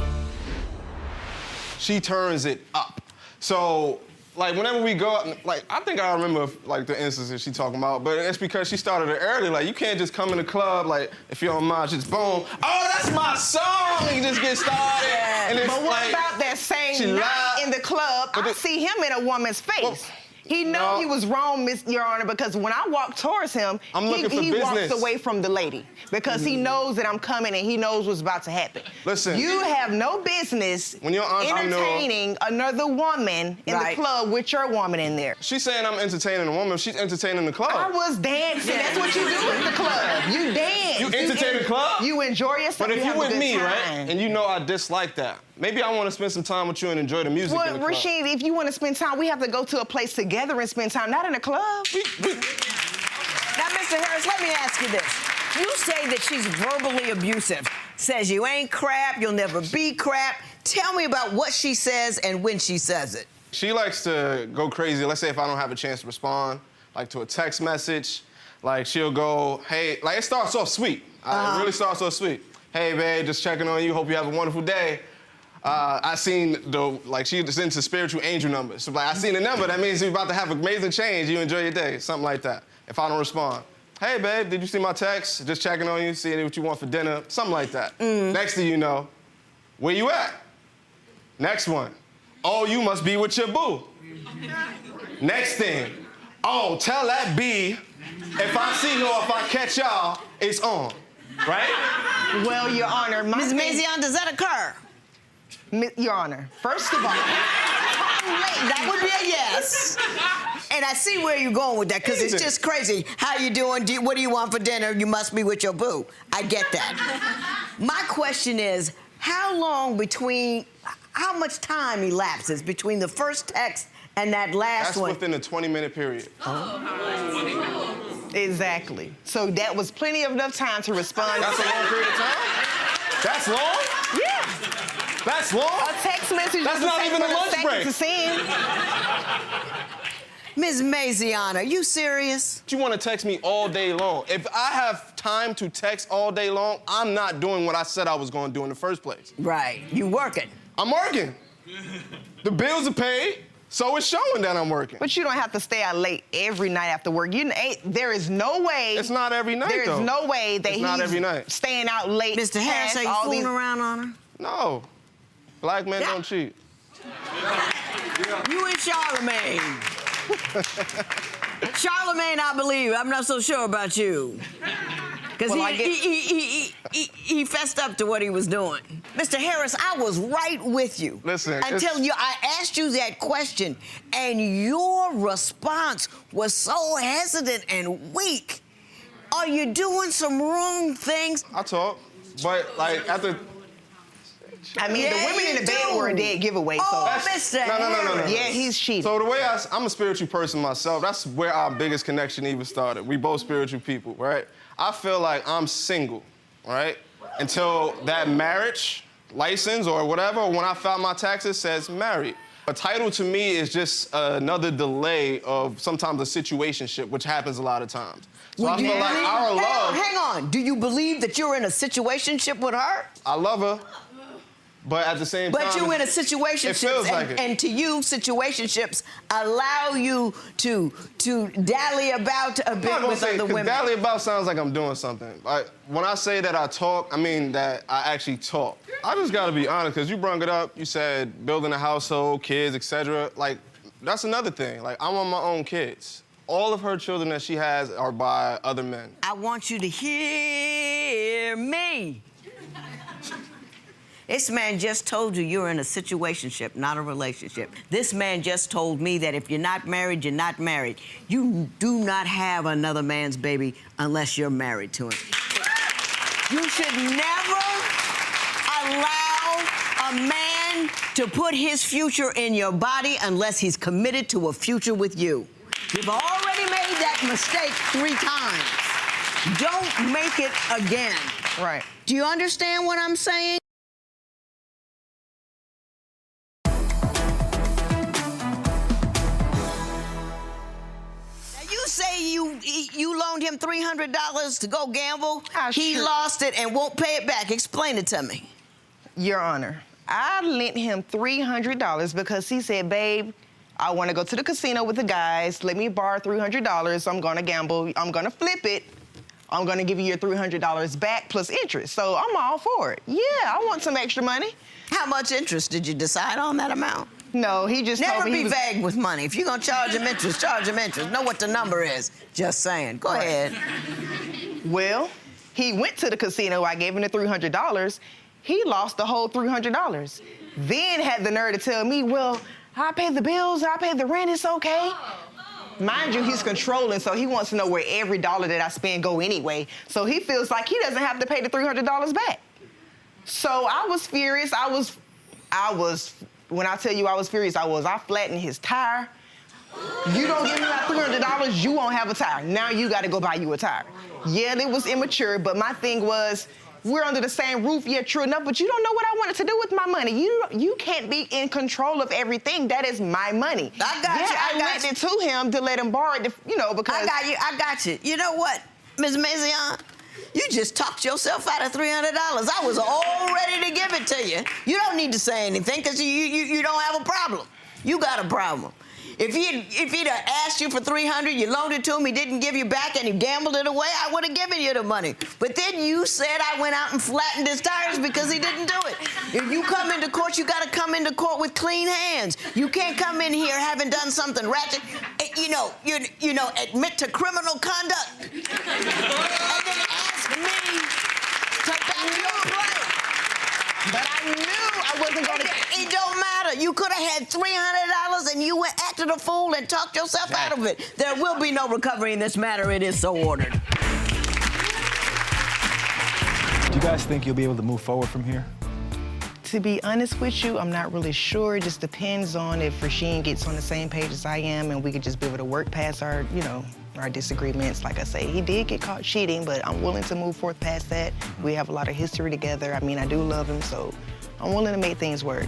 She turns it up. So, like, whenever we go out, like, I think I remember, like, the instances she talking about, but it's because she started it early. Like, you can't just come in the club, like, if you don't mind, just boom, oh, that's my song, and you just get started. Yeah. And it's But what like, about that she same night lied. in the club? But I it- see him in a woman's face. Well, he know no. he was wrong, Your Honor, because when I walk towards him, I'm looking for he business. walks away from the lady because he knows that I'm coming and he knows what's about to happen. Listen. You have no business When your entrepreneur- entertaining another woman in Right. the club with your woman in there. She's saying I'm entertaining a woman. She's entertaining the club. I was dancing. That's what you do at the club. You dance. You entertain the club? You enjoy yourself. But if have you a with good me, time. right, and you know I dislike that, maybe I want to spend some time with you and enjoy the music in Well, the club. Rasheen, if you want to spend time, we have to go to a place together and spend time, not in a club. Now, Mr. Harris, let me ask you this. You say that she's verbally abusive, says you ain't crap, you'll never be crap. Tell me about what she says and when she says it. She likes to go crazy. Let's say if I don't have a chance to respond, like to a text message, like she'll go, hey, like it starts off sweet. It really starts off sweet. Hey, babe, just checking on you. Hope you have a wonderful day. I seen she's into spiritual angel numbers. So, like, I seen the number. That means you're about to have amazing change. You enjoy your day, something like that. If I don't respond, hey, babe, did you see my text? Just checking on you, seeing what you want for dinner, something like that. Next thing you know, where you at? Next one. Oh, you must be with your boo. Next thing. Oh, tell that B, if I see her or if I catch y'all, it's on. Right? Well, Your Honor, Ms. Mazion, does that occur? Your Honor, first of all, That would be a yes. And I see where you're going with that, because it's just crazy. How you doing? What do you want for dinner? You must be with your boo. I get that. My question is, how much time elapses between the first text and that last That's one? within a 20-minute period. exactly. So that was plenty of enough time to respond. That's a long period of time? That's long? Yeah. That's long? A text message. That's doesn't not take even a but lunch second break. to send. Ms. Mazion, are you serious? You want to text me all day long. If I have time to text all day long, I'm not doing what I said I was going to do in the first place. Right. You working. I'm working. The bills are paid, so it's showing that I'm working. But you don't have to stay out late every night after work. There is no way. It's not every night, There is though. no way that It's he's not every night. staying out late. Mr. Harris, past are you all fooling these- around on her? No. Black men don't cheat. You and Charlamagne. Charlamagne, I believe. I'm not so sure about you. Because Well, he fessed up to what he was doing. Mr. Harris, I was right with you. Listen, Until I asked you that question, and your response was so hesitant and weak. Are you doing some wrong things? I talk, but like after. I mean, Yeah, the women in you the bed do. were a dead giveaway. Oh, so. Mr. No. Harris. Yeah, he's cheating. So the way I'm a spiritual person myself, that's where our biggest connection even started. We both spiritual people, right? I feel like I'm single, right? Until that marriage license or whatever, when I filed my taxes, says married. A title to me is just another delay of sometimes a situationship, which happens a lot of times. So I feel like our love. Hang on. Do you believe that you're in a situationship with her? I love her. But at the same time, but you in a situation, it feels like it. And to you, situationships allow you to dally about a bit with other women. Dally about sounds like I'm doing something. When I say that I talk, I mean that I actually talk. I just gotta be honest, because you brought it up. You said building a household, kids, etc. Like, that's another thing. Like, I want my own kids. All of her children that she has are by other men. I want you to hear me. This man just told you you're in a situationship, not a relationship. This man just told me that if you're not married, you're not married. You do not have another man's baby unless you're married to him. You should never allow a man to put his future in your body unless he's committed to a future with you. You've already made that mistake 3 times. Don't make it again. Right. Do you understand what I'm saying? Say you loaned him $300 to go gamble. He lost it and won't pay it back. Explain it to me. Your Honor, I lent him $300 because he said, babe, I want to go to the casino with the guys. Let me borrow $300. I'm going to gamble. I'm going to flip it. I'm going to give you your $300 back plus interest. So I'm all for it. Yeah, I want some extra money. How much interest did you decide on that amount? No, he just told me Never be vague with money. If you're going to charge him interest, charge him interest. Know what the number is. Just saying. Go ahead. Well, he went to the casino. I gave him the $300. He lost the whole $300. Then had the nerve to tell me, well, I pay the bills, I pay the rent, it's okay. Mind you, he's controlling, so he wants to know where every dollar that I spend go anyway. So he feels like he doesn't have to pay the $300 back. So I was furious. When I tell you I was furious, I flattened his tire. You don't give me that $300, you won't have a tire. Now you got to go buy you a tire. Yeah, it was immature, but my thing was, we're under the same roof, yeah, true enough, but you don't know what I wanted to do with my money. You can't be in control of everything. That is my money. I got you. I lent it to him to let him borrow it, because... I got you. You know what, Ms. Mazion? You just talked yourself out of $300. I was all ready to give it to you. You don't need to say anything because you don't have a problem. You got a problem. If he'd have asked you for $300, you loaned it to him, he didn't give you back, and he gambled it away, I would have given you the money. But then you said I went out and flattened his tires because he didn't do it. If you come into court, you got to come into court with clean hands. You can't come in here having done something ratchet. Admit to criminal conduct, and then ask me to back your play. But I knew I wasn't going to... It don't matter. You could have had $300 and you acted a fool and talked yourself out of it. There will be no recovery in this matter. It is so ordered. Do you guys think you'll be able to move forward from here? To be honest with you, I'm not really sure. It just depends on if Rasheen gets on the same page as I am and we could just be able to work past our disagreements. Like I say, he did get caught cheating, but I'm willing to move forth past that. We have a lot of history together. I mean, I do love him, so I'm willing to make things work.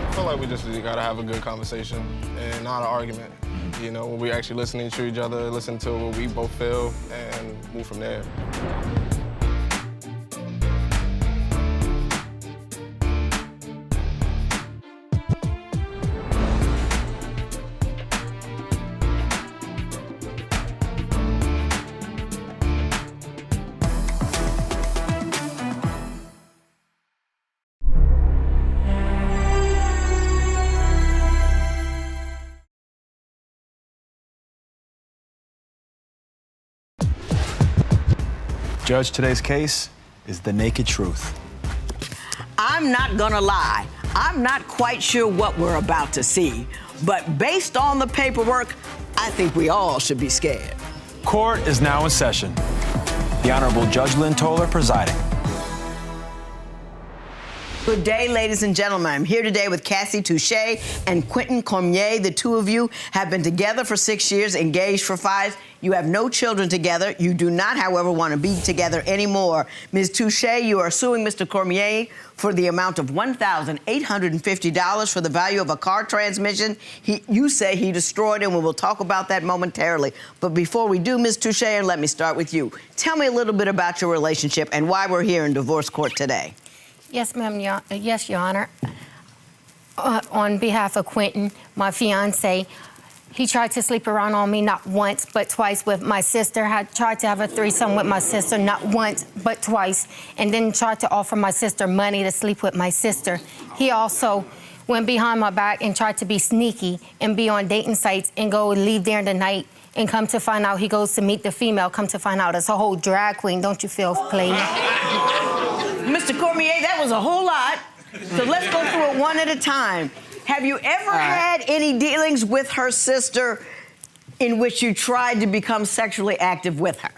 I feel like we just gotta have a good conversation and not an argument. When we actually listening to each other, listen to what we both feel, and move from there. Judge, today's case is the naked truth. I'm not gonna lie. I'm not quite sure what we're about to see, but based on the paperwork, I think we all should be scared. Court is now in session. The Honorable Judge Lynn Toler presiding. Good day, ladies and gentlemen. I'm here today with Cassie Touche and Quentin Cormier. The two of you have been together for 6 years, engaged for 5. You have no children together. You do not, however, want to be together anymore. Ms. Touche, you are suing Mr. Cormier for the amount of $1,850 for the value of a car transmission. You say he destroyed it, and we will talk about that momentarily. But before we do, Ms. Touche, and let me start with you. Tell me a little bit about your relationship and why we're here in divorce court today. Yes, ma'am. Yes, Your Honor. On behalf of Quentin, my fiance, he tried to sleep around on me not once but twice with my sister. Had tried to have a threesome with my sister not once but twice, and then tried to offer my sister money to sleep with my sister. He also went behind my back and tried to be sneaky and be on dating sites and go and leave there in the night. And come to find out, he goes to meet the female. Come to find out, it's a whole drag queen. Don't you feel played? Mr. Cormier, that was a whole lot. So let's go through it one at a time. Have you ever had any dealings with her sister in which you tried to become sexually active with her?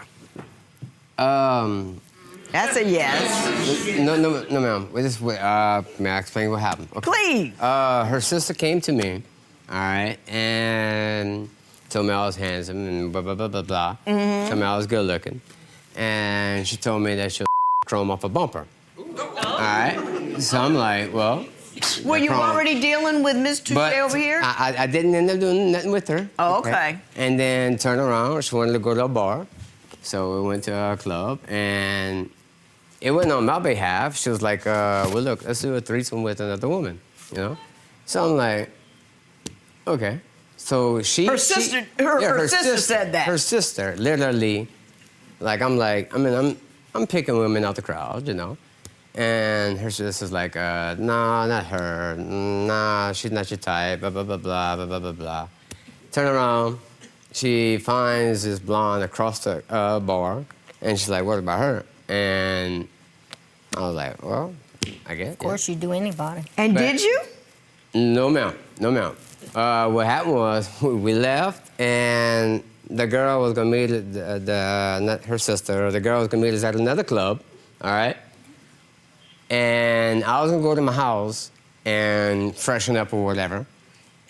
That's a yes. No, ma'am. May I explain what happened? Okay. Please. Her sister came to me, all right, and told me I was handsome and blah, blah, blah, blah, blah. Mm-hmm. Told me I was good looking. And she told me that she'll chrome off a bumper. All right? So I'm like, well... Were you already dealing with Miss Touche over here? I didn't end up doing nothing with her. Oh, okay. And then turned around, she wanted to go to a bar. So we went to a club, and it wasn't on my behalf. She was like, well, look, let's do a threesome with another woman, you know? So I'm like, okay. So her sister said that. Her sister, literally, I'm picking women out the crowd, you know? And her sister's like, nah, not her. Nah, she's not your type, blah, blah, blah, blah, blah, blah, blah, blah. Turn around, she finds this blonde across the bar, and she's like, what about her? And I was like, well, I guess. Of course, you do anybody. And did you? No, ma'am. No, ma'am. What happened was we left, and the girl was gonna meet not her sister. The girl was gonna meet us at another club. All right. And I was gonna go to my house and freshen up or whatever.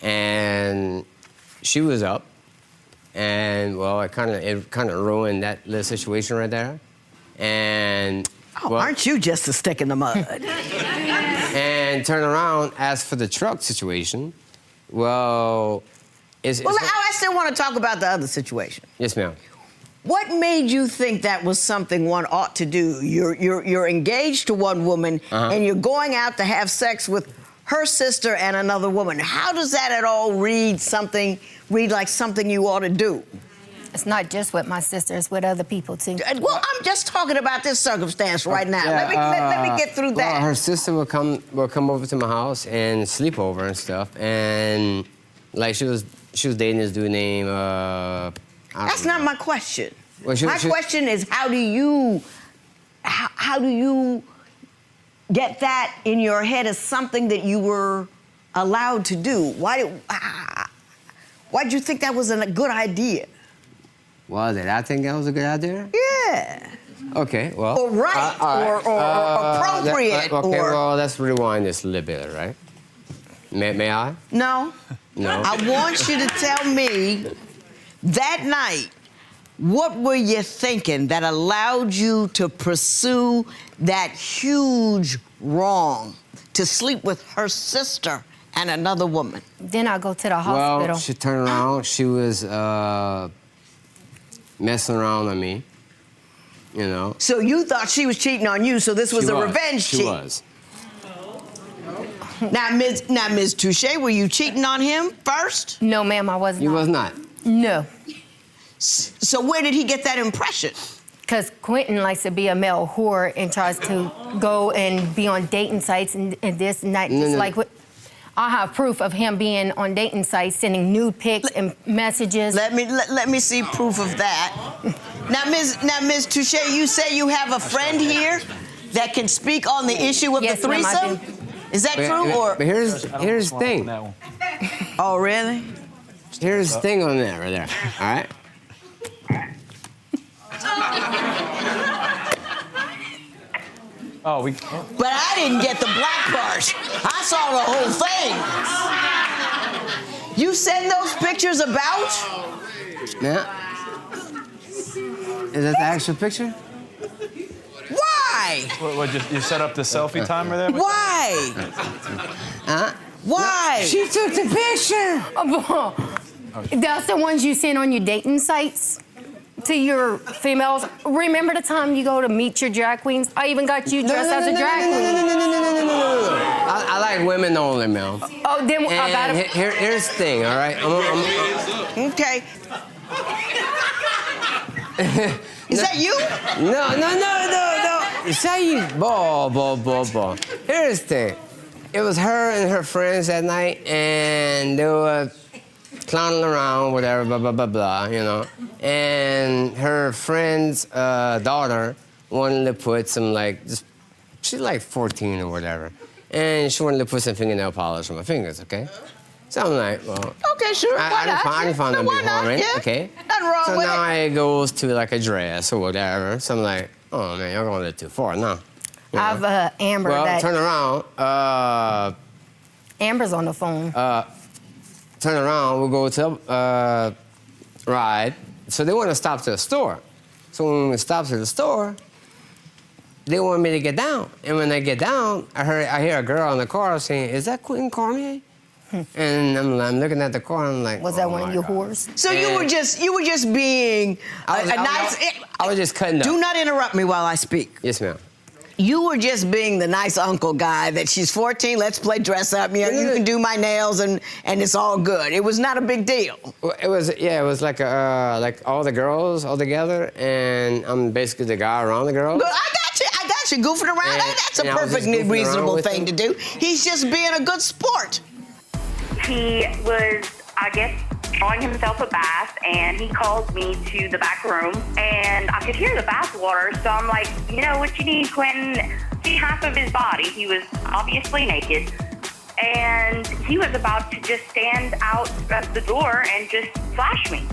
And she was up, and well, it kind of ruined that little situation right there. And aren't you just a stick in the mud? And turn around. As for the truck situation, well, I still want to talk about the other situation. Yes, ma'am. What made you think that was something one ought to do? You're engaged to one woman, and you're going out to have sex with her sister and another woman. How does that at all read like something you ought to do? It's not just with my sister, it's with other people, too. Well, I'm just talking about this circumstance right now. Let me get through that. Well, her sister will come over to my house and sleep over and stuff, and like she was dating this dude named. That's not my question. Well, my question is, how do you get that in your head as something that you were allowed to do? Why'd you think that was a good idea? Well, did I think that was a good idea? Yeah. Okay, well. Or right, or appropriate. Okay, well, let's rewind this a little bit, right? May I? No. No. I want you to tell me that night, what were you thinking that allowed you to pursue that huge wrong, to sleep with her sister and another woman? Then I go to the hospital. Well, she turned around. She was messing around on me, you know. So you thought she was cheating on you, so this was a revenge cheat? She was. Now, Ms. Touche, were you cheating on him first? No, ma'am, I was not. You was not? No. So where did he get that impression? Because Quentin likes to be a male whore and tries to go and be on dating sites and this and that. I have proof of him being on dating sites, sending nude pics and messages. Let me see proof of that. Now, Ms. Touche, you say you have a friend here that can speak on the issue of the threesome? Is that true? But here's the thing. Oh, really? Here's the thing on that right there. All right. But I didn't get the black part. I saw the whole thing. You send those pictures about? Yeah. Is that the actual picture? Why? You set up the selfie timer there? Why? Why? She took the picture. That's the ones you send on your dating sites? to your females, remember the time you go to meet your drag queens? I even got you dressed as a drag queen. No. I like women only, man. Oh, then I got And it. here's the thing, all right? Okay. Is that you? No. Say you, ball. Here's the thing. It was her and her friends that night, and they were clowning around, whatever, blah, blah, blah, blah, you know. And her friend's daughter wanted to put some, like, she's like 14 or whatever. And she wanted to put some fingernail polish on my fingers, okay? So I'm like, well... Okay, sure, why not? I didn't find them why before, not? right? Yeah. Okay. Nothing wrong so with now it. it goes to, like, a dress or whatever. So I'm like, oh, man, y'all going a little too far now. You know? I've Amber Well, that. turn around. Amber's on the phone. Turn around, we'll go to ride. So they want to stop to the store. So when we stop to the store, they want me to get down. And when I get down, I hear a girl in the car saying, "Is that Quentin Cormier?" And I'm looking at the car, and I'm like, Was that oh one of my your God. whores? So you were just being I was just cutting up. Do not interrupt me while I speak. Yes, ma'am. You were just being the nice uncle guy that she's 14, let's play dress up. You can do my nails and it's all good. It was not a big deal. Well, it was like all the girls all together, and I'm basically the guy around the girls. But I got you goofing around. And- That's a and I was just perfectly goofing around reasonable with thing him. to do. He's just being a good sport. He was, I guess, drawing himself a bath, and he called me to the back room, and I could hear the bath water, so I'm like, you know what you need, Quentin? See half of his body. He was obviously naked, and he was about to just stand out at the door and just flash me.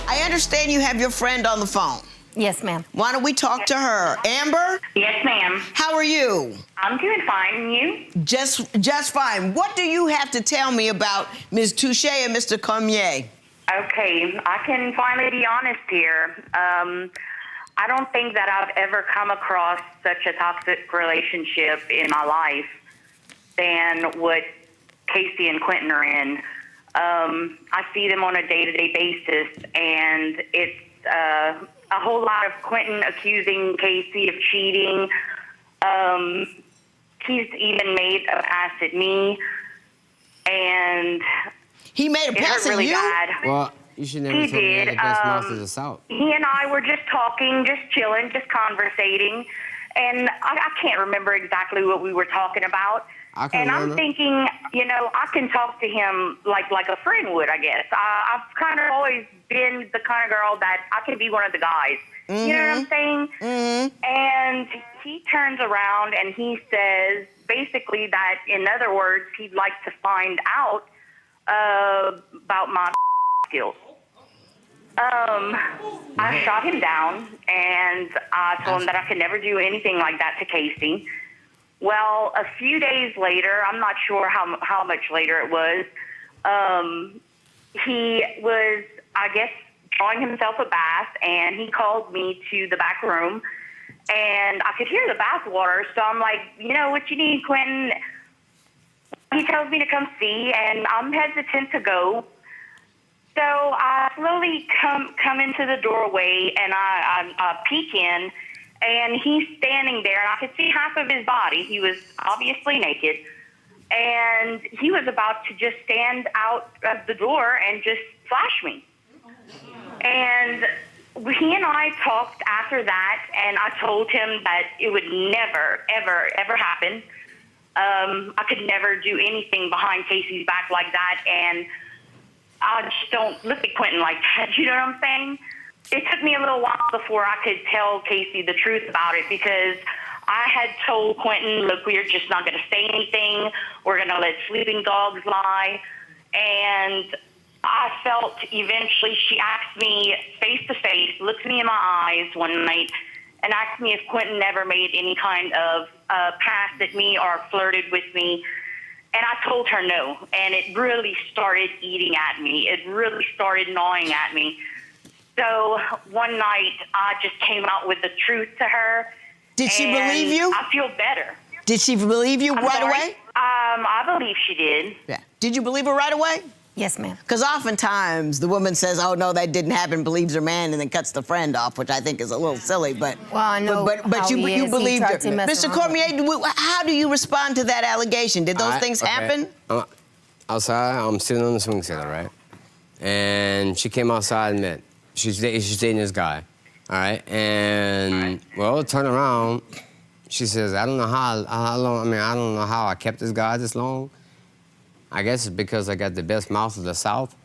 I understand you have your friend on the phone. Yes, ma'am. Why don't we talk to her? Amber, Yes, ma'am. how are you? I'm doing fine, and you? Just fine. What do you have to tell me about Ms. Touche and Mr. Cormier? Okay, I can finally be honest here. I don't think that I've ever come across such a toxic relationship in my life than what Casey and Quentin are in. I see them on a day-to-day basis, and it's a whole lot of Quentin accusing Casey of cheating. He's even made a pass at me, and He made a it pass hurt really at you? bad. Well, you should never He tell me did. that against mouth is assault. He and I were just talking, just chilling, just conversating, and I can't remember exactly what we were talking about. I can And remember. I'm thinking, you know, I can talk to him like a friend would, I guess. I've kind of always been the kind of girl that I can be one of the guys. You know what I'm saying? Mm-hmm. And he turns around and he says basically that, in other words, he'd like to find out about my skills. I shot him down, and I told him that I could never do anything like that to Casey. Well, a few days later, I'm not sure how much later it was, he was, I guess, drawing himself a bath, and he called me to the back room, and I could hear the bath water, so I'm like, you know what you need, Quentin? He tells me to come see, and I'm hesitant to go. So I slowly come into the doorway, and I peek in, and he's standing there, and I could see half of his body. He was obviously naked, and he was about to just stand out of the door and just flash me. And he and I talked after that, and I told him that it would never, ever, ever happen. I could never do anything behind Casey's back like that, and I just don't look at Quentin like that. You know what I'm saying? It took me a little while before I could tell Casey the truth about it, because I had told Quentin, look, we're just not going to say anything. We're going to let sleeping dogs lie. And I felt eventually she asked me face to face, looked me in my eyes one night, and asked me if Quentin ever made any kind of pass at me or flirted with me. And I told her no, and it really started eating at me. It really started gnawing at me. So one night, I just came out with the truth to her. Did she and believe you? I feel better. Did she believe you right away? I believe she did. Yeah. Did you believe her right away? Yes, ma'am. Because oftentimes the woman says, "Oh no, that didn't happen," believes her man, and then cuts the friend off, which I think is a little silly. But Well, I know but how you he is. He believed her, tried to mess Mr. around Cormier. How do you respond to that allegation? Did those things happen? Outside, I'm sitting on the swing set, right? And she came outside and met. She's dating this guy, all right? And, well, turn around. She says, I don't know how long, I don't know how I kept this guy this long. I guess it's because I got the best mouth of the South.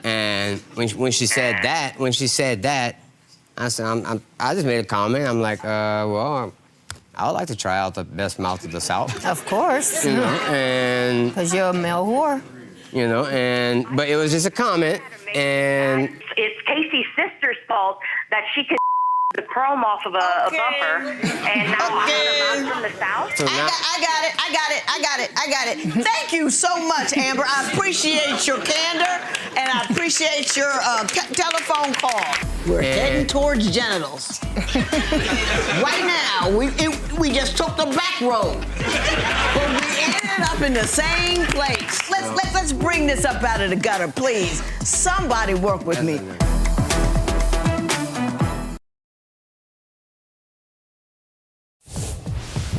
And when she said that, I said, I just made a comment. I'm like, well, I would like to try out the best mouth of the South. Of course. You know, and... Because you're a male whore. You know, but it was just a comment, and... It's Casey's sister's fault that she could the chrome off of a bumper, and now I'm from the South. So now, I got it. Thank you so much, Amber. I appreciate your candor, and I appreciate your telephone call. We're heading towards genitals. Right now, we just took the back road, but we ended up in the same place. Let's bring this up out of the gutter, please. Somebody work with me.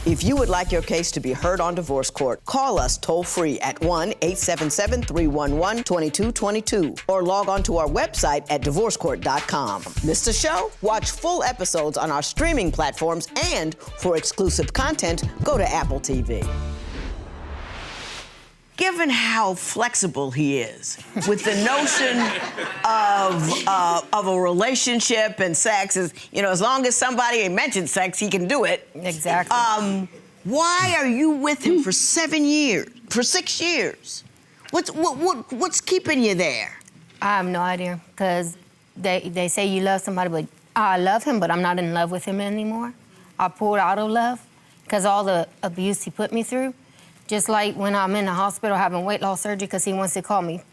If you would like your case to be heard on divorce court, call us toll-free at 1-877-311-2222 or log on to our website at divorcecourt.com. Missed a show? Watch full episodes on our streaming platforms, and for exclusive content, go to Apple TV. Given how flexible he is with the notion of a relationship and sex, is, you know, as long as somebody mentions sex, he can do it. Exactly. Why are you with him for 7 years, for 6 years? What's keeping you there? I have no idea, because they say you love somebody, but I love him, but I'm not in love with him anymore. I pulled out of love because all the abuse he put me through. Just like when I'm in the hospital having weight loss surgery because he wants to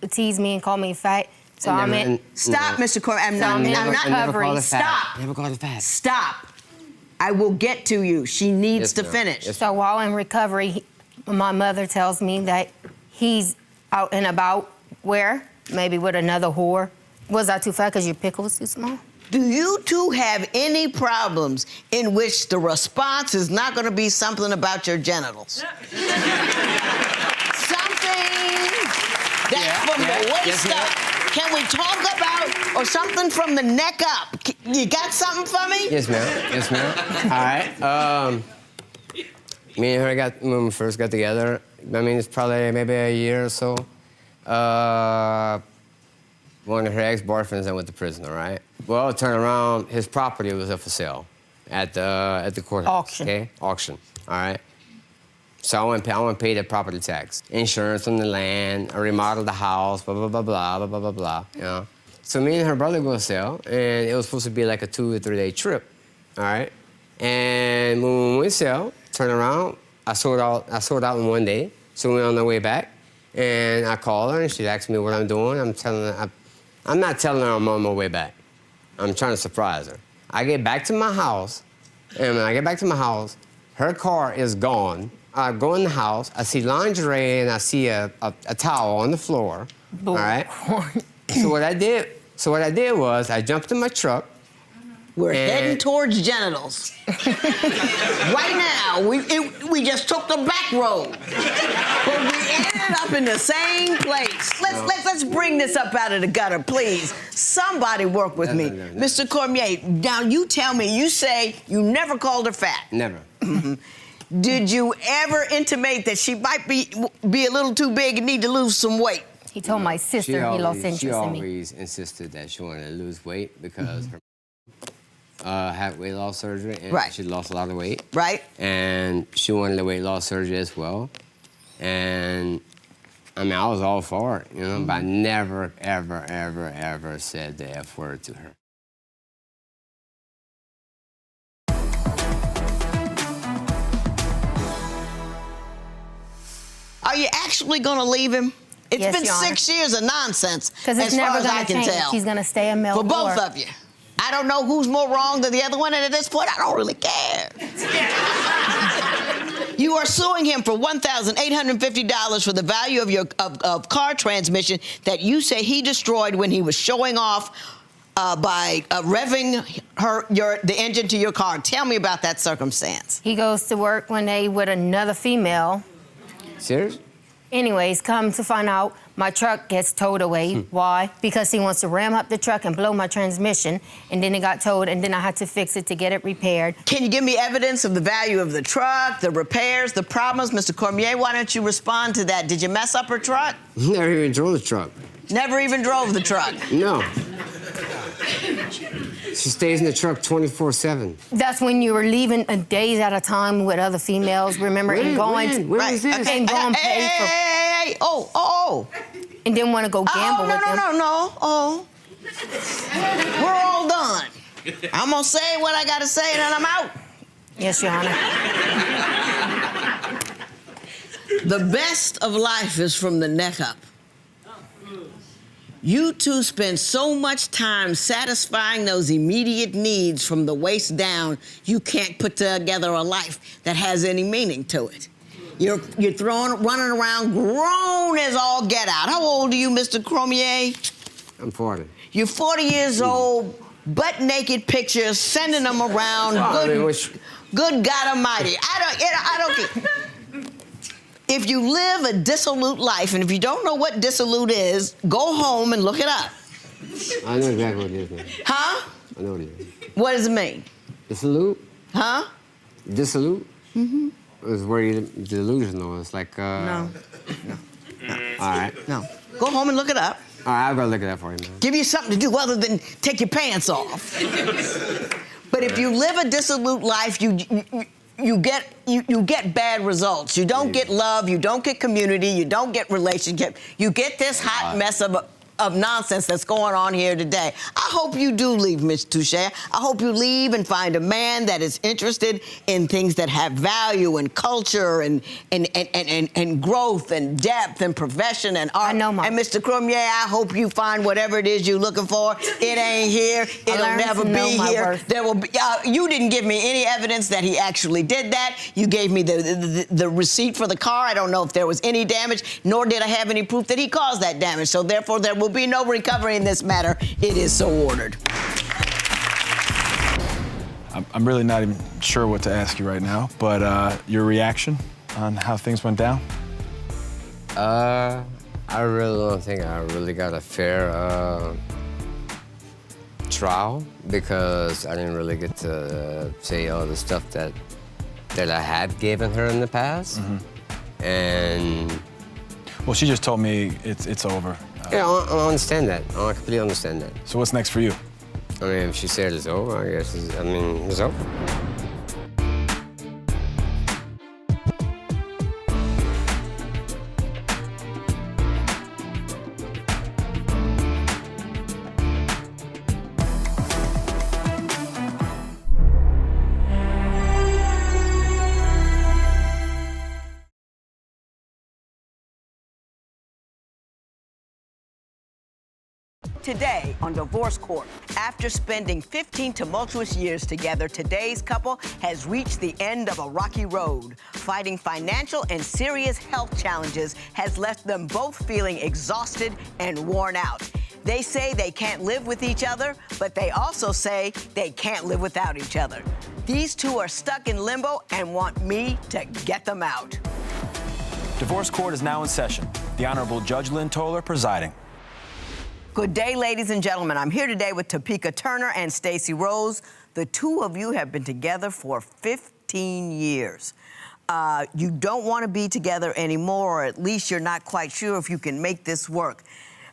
tease me and call me fat. So I'm in. Stop, Mr. Corey. I'm not recovery. Stop. Never call it fat. Stop. I will get to you. She needs to finish. So while in recovery, my mother tells me that he's out and about where? Maybe with another whore. Was I too fat because your pickle was too small? Do you two have any problems in which the response is not going to be something about your genitals? Something that's from the waist up. Can we talk about, or something from the neck up? You got something for me? Yes, ma'am. Yes, ma'am. All right. Me and her when we first got together, I mean, it's probably maybe a year or so. One of her ex-boyfriends that went to prison, all right? Well, turn around, his property was up for sale at the courthouse. Auction. Okay? Auction, all right? So I want to pay the property tax, insurance on the land, I remodeled the house, blah, blah, blah, blah, blah, blah, blah, blah, you know? So me and her brother go to sell, and it was supposed to be like a 2 or 3 day trip, all right? And when we went to sell, turn around, I sold out in 1 day, so we went on our way back, and I called her, and she asked me what I'm doing. I'm not telling her I'm on my way back. I'm trying to surprise her. I get back to my house, and when I get back to my house, her car is gone. I go in the house, I see lingerie, and I see a towel on the floor, all right? So what I did was I jumped in my truck. We're heading towards genitals. Right now, we just took the back road, but we ended up in the same place. Let's bring this up out of the gutter, please. Somebody work with me. No. Mr. Cormier, now you tell me, you say you never called her fat. Never. Did you ever intimate that she might be a little too big and need to lose some weight? He told my sister he lost interest in me. She always insisted that she wanted to lose weight because her had weight loss surgery, and she lost a lot of weight. Right. And she wanted the weight loss surgery as well. And I mean, I was all for it, you know, but I never, ever, ever, ever said the F word to her. Are you actually going to leave him? It's Yes, been Your Honor. 6 years of nonsense, Because it's as far never as I going to can change. tell. He's going to stay a male For both whore. of you. I don't know who's more wrong than the other one, and at this point, I don't really care. You are suing him for $1,850 for the value of your car transmission that you say he destroyed when he was showing off by revving the engine to your car. Tell me about that circumstance. He goes to work one day with another female. Serious? Anyways, come to find out, my truck gets towed away. Why? Because he wants to ram up the truck and blow my transmission, and then it got towed, and then I had to fix it to get it repaired. Can you give me evidence of the value of the truck, the repairs, the problems? Mr. Cormier, why don't you respond to that? Did you mess up her truck? Never even drove the truck. Never even drove the truck? No. She stays in the truck 24/7. That's when you were leaving days at a time with other females, remember? When? And going When? When was this? and going pay for... Hey, oh. And didn't want to go gamble with them. No. We're all done. I'm going to say what I got to say, and then I'm out. Yes, Your Honor. The best of life is from the neck up. You two spend so much time satisfying those immediate needs from the waist down, you can't put together a life that has any meaning to it. You're running around grown as all get out. How old are you, Mr. Cormier? I'm 40. You're 40 years old, butt naked pictures, sending them around. Good God Almighty. I don't care. If you live a dissolute life, and if you don't know what dissolute is, go home and look it up. I know exactly what it is, man. Huh? I know what it is. What does it mean? Dissolute? Huh? Dissolute? Mm-hmm. It's where you're delusional. It's like, No. All right. No. Go home and look it up. All right, I'll go look at that for you, man. Give you something to do other than take your pants off. But if you live a dissolute life, you get bad results. You don't get love, you don't get community, you don't get relationship. You get this hot mess of nonsense that's going on here today. I hope you do leave, Ms. Touche. I hope you leave and find a man that is interested in things that have value and culture and growth and depth and profession and art. I know, Mom. And Mr. Cormier, I hope you find whatever it is you're looking for. It ain't here. It'll never be here. There will be. You didn't give me any evidence that he actually did that. You gave me the receipt for the car. I don't know if there was any damage, nor did I have any proof that he caused that damage. So therefore, there will be no recovery in this matter. It is so ordered. I'm really not even sure what to ask you right now, but your reaction on how things went down? I really don't think I really got a fair trial because I didn't really get to say all the stuff that I had given her in the past. Mm-hmm. And well, she just told me it's over. Yeah, I understand that. I completely understand that. So what's next for you? I mean, if she said it's over, I guess it's over. Today on Divorce Court, after spending 15 tumultuous years together, today's couple has reached the end of a rocky road. Fighting financial and serious health challenges has left them both feeling exhausted and worn out. They say they can't live with each other, but they also say they can't live without each other. These two are stuck in limbo and want me to get them out. Divorce Court is now in session. The Honorable Judge Lynn Toler presiding. Good day, ladies and gentlemen. I'm here today with Topeka Turner and Stacey Rose. The two of you have been together for 15 years. You don't want to be together anymore, or at least you're not quite sure if you can make this work.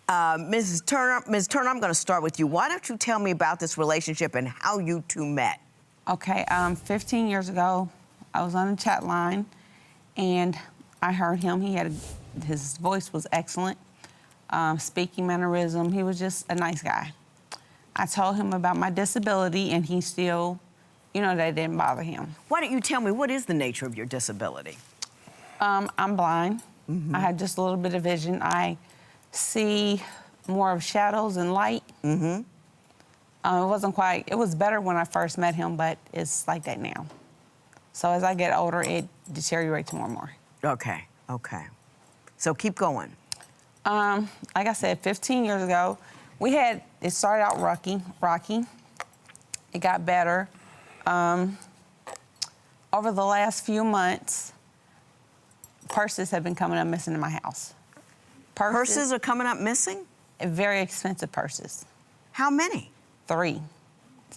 Ms. Turner, I'm going to start with you. Why don't you tell me about this relationship and how you two met? Okay, 15 years ago, I was on a chat line, and I heard him. His voice was excellent. Speaking mannerism, he was just a nice guy. I told him about my disability, and he still, that didn't bother him. Why don't you tell me, what is the nature of your disability? I'm blind. Mm-hmm. I had just a little bit of vision. I see more of shadows and light. Mm-hmm. It was better when I first met him, but it's like that now. So as I get older, it deteriorates more and more. Okay. So keep going. Like I said, 15 years ago, it started out rocky. It got better. Over the last few months, purses have been coming up missing in my house. Purses are coming up missing? Very expensive purses. How many? 3.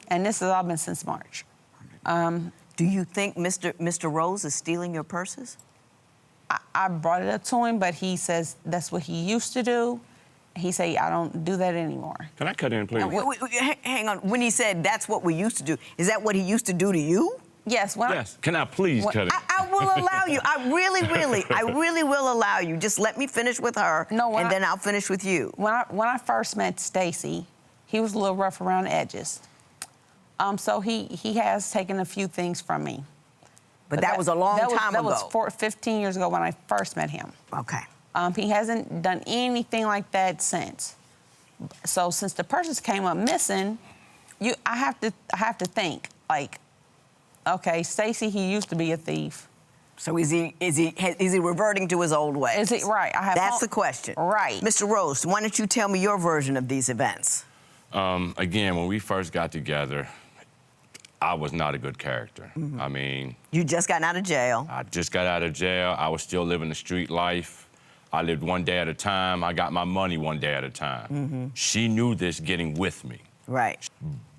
And this has all been since March. Do you think Mr. Rose is stealing your purses? I brought it up to him, but he says that's what he used to do. He said, I don't do that anymore. Can I cut in, please? Hang on. When he said that's what we used to do, is that what he used to do to you? Yes. Yes. Can I please cut it? I will allow you. I really will allow you. Just let me finish with her, and then I'll finish with you. When I first met Stacy, he was a little rough around the edges. So he has taken a few things from me. But that was a long time ago. That was 15 years ago when I first met him. Okay. He hasn't done anything like that since. So since the purses came up missing, I have to think, like, okay, Stacy, he used to be a thief. So is he reverting to his old ways? Is it right? That's the question. Right. Mr. Rose, why don't you tell me your version of these events? Again, when we first got together, I was not a good character. Mm-hmm. I mean... You just got out of jail. I just got out of jail. I was still living the street life. I lived one day at a time. I got my money one day at a time. Mm-hmm. She knew this getting with me. Right.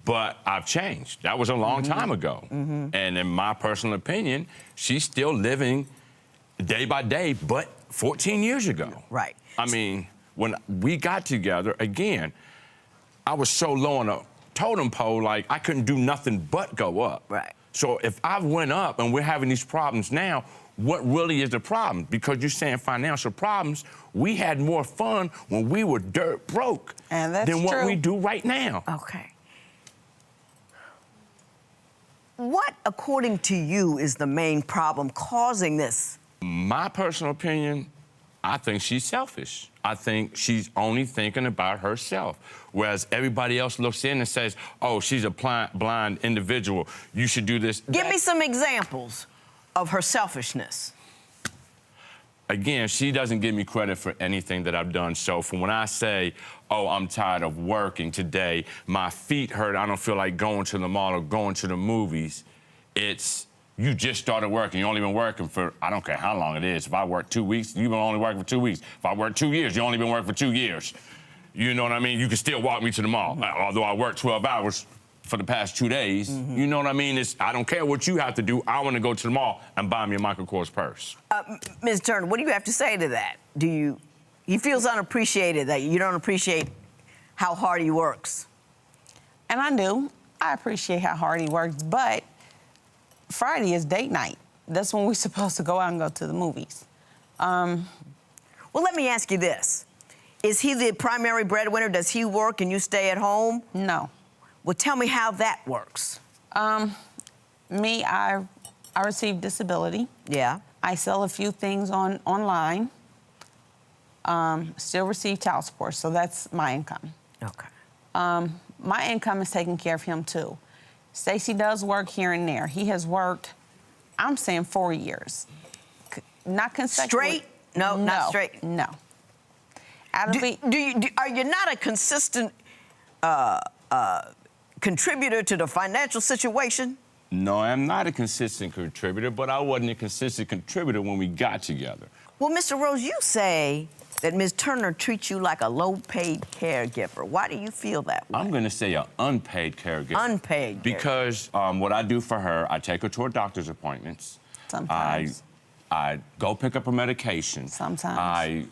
But I've changed. That was a long time ago. Mm-hmm. And in my personal opinion, she's still living day by day, but 14 years ago. Right. I mean, when we got together, again, I was so low on a totem pole, like I couldn't do nothing but go up. Right. So if I went up and we're having these problems now, what really is the problem? Because you're saying financial problems, we had more fun when we were dirt broke than what we do right now. Okay. What, according to you, is the main problem causing this? My personal opinion, I think she's selfish. I think she's only thinking about herself. Whereas everybody else looks in and says, oh, she's a blind individual. You should do this. Give me some examples of her selfishness. Again, she doesn't give me credit for anything that I've done. So from when I say, oh, I'm tired of working today, my feet hurt, I don't feel like going to the mall or going to the movies, it's, you just started working. You've only been working for, I don't care how long it is. If I work 2 weeks, you've been only working for 2 weeks. If I work 2 years, you've only been working for 2 years. You know what I mean? You can still walk me to the mall. Although I work 12 hours for the past 2 days, you know what I mean? I don't care what you have to do. I want to go to the mall and buy me a Michael Kors purse. Ms. Turner, what do you have to say to that? He feels unappreciated, that you don't appreciate how hard he works. And I do. I appreciate how hard he works, but Friday is date night. That's when we're supposed to go out and go to the movies. Well, let me ask you this. Is he the primary breadwinner? Does he work and you stay at home? No. Well, tell me how that works. I receive disability. Yeah. I sell a few things online. Still receive child support, so that's my income. Okay. My income is taking care of him, too. Stacy does work here and there. He has worked, I'm saying 4 years. Not consecutive. Straight? No, not straight. No. Are you not a consistent contributor to the financial situation? No, I'm not a consistent contributor, but I wasn't a consistent contributor when we got together. Well, Mr. Rose, you say that Ms. Turner treats you like a low-paid caregiver. Why do you feel that way? I'm going to say an unpaid caregiver. Unpaid. Because what I do for her, I take her to her doctor's appointments. Sometimes. I go pick up her medication. Sometimes.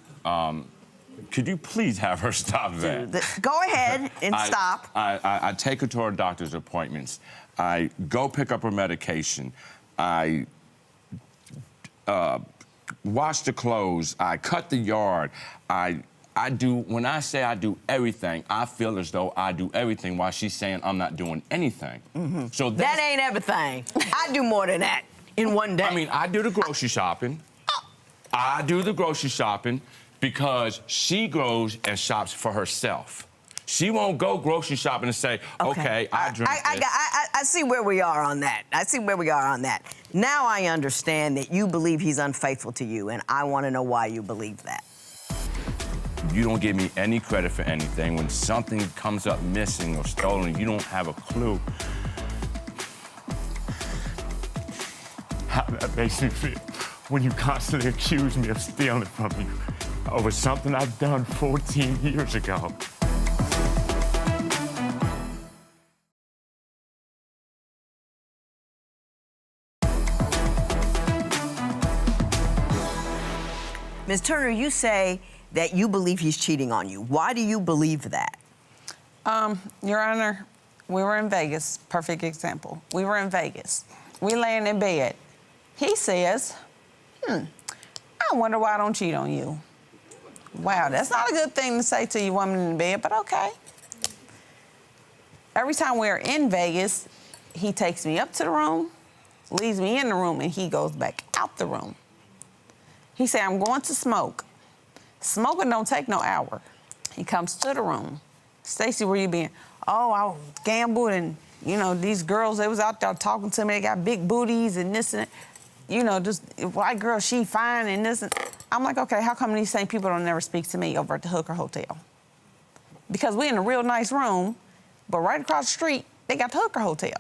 Could you please have her stop that? Go ahead and stop. I take her to her doctor's appointments. I go pick up her medication. I wash the clothes. I cut the yard. When I say I do everything, I feel as though I do everything while she's saying I'm not doing anything. Mm-hmm. So that ain't everything. I do more than that in one day. I mean, I do the grocery shopping. I do the grocery shopping because she goes and shops for herself. She won't go grocery shopping and say, okay, I drink this. I see where we are on that. I see where we are on that. Now I understand that you believe he's unfaithful to you, and I want to know why you believe that. You don't give me any credit for anything. When something comes up missing or stolen, you don't have a clue. How that makes me feel when you constantly accuse me of stealing from you over something I've done 14 years ago. Ms. Turner, you say that you believe he's cheating on you. Why do you believe that? Your Honor, we were in Vegas. Perfect example. We were in Vegas. We laying in bed. He says, I wonder why I don't cheat on you. Wow, that's not a good thing to say to your woman in bed, but okay. Every time we're in Vegas, he takes me up to the room, leaves me in the room, and he goes back out the room. He said, I'm going to smoke. Smoking don't take no hour. He comes to the room. Stacy, where you been? Oh, I gambled, and, you know, these girls, they was out there talking to me. They got big booties and this and that. You know, just white girl, she fine and this. And I'm like, okay, how come these same people don't never speak to me over at the Hooker Hotel? Because we in a real nice room, but right across the street, they got the Hooker Hotel.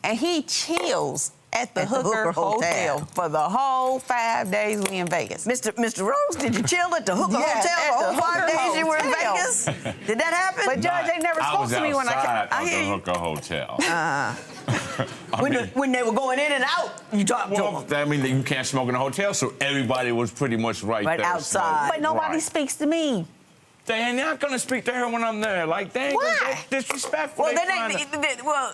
And he chills at the Hooker Hotel for the whole 5 days we in Vegas. Mr. Rose, did you chill at the Hooker Hotel for the whole 5 days you were in Vegas? Did that happen? But Judge, they never spoke to me when I hear you. Hooker Hotel. When they were going in and out, you talked to them. That means that you can't smoke in a hotel, so everybody was pretty much right there. Outside. But nobody speaks to me. They ain't not gonna speak to her when I'm there. Like, they ain't gonna be disrespectful. Well,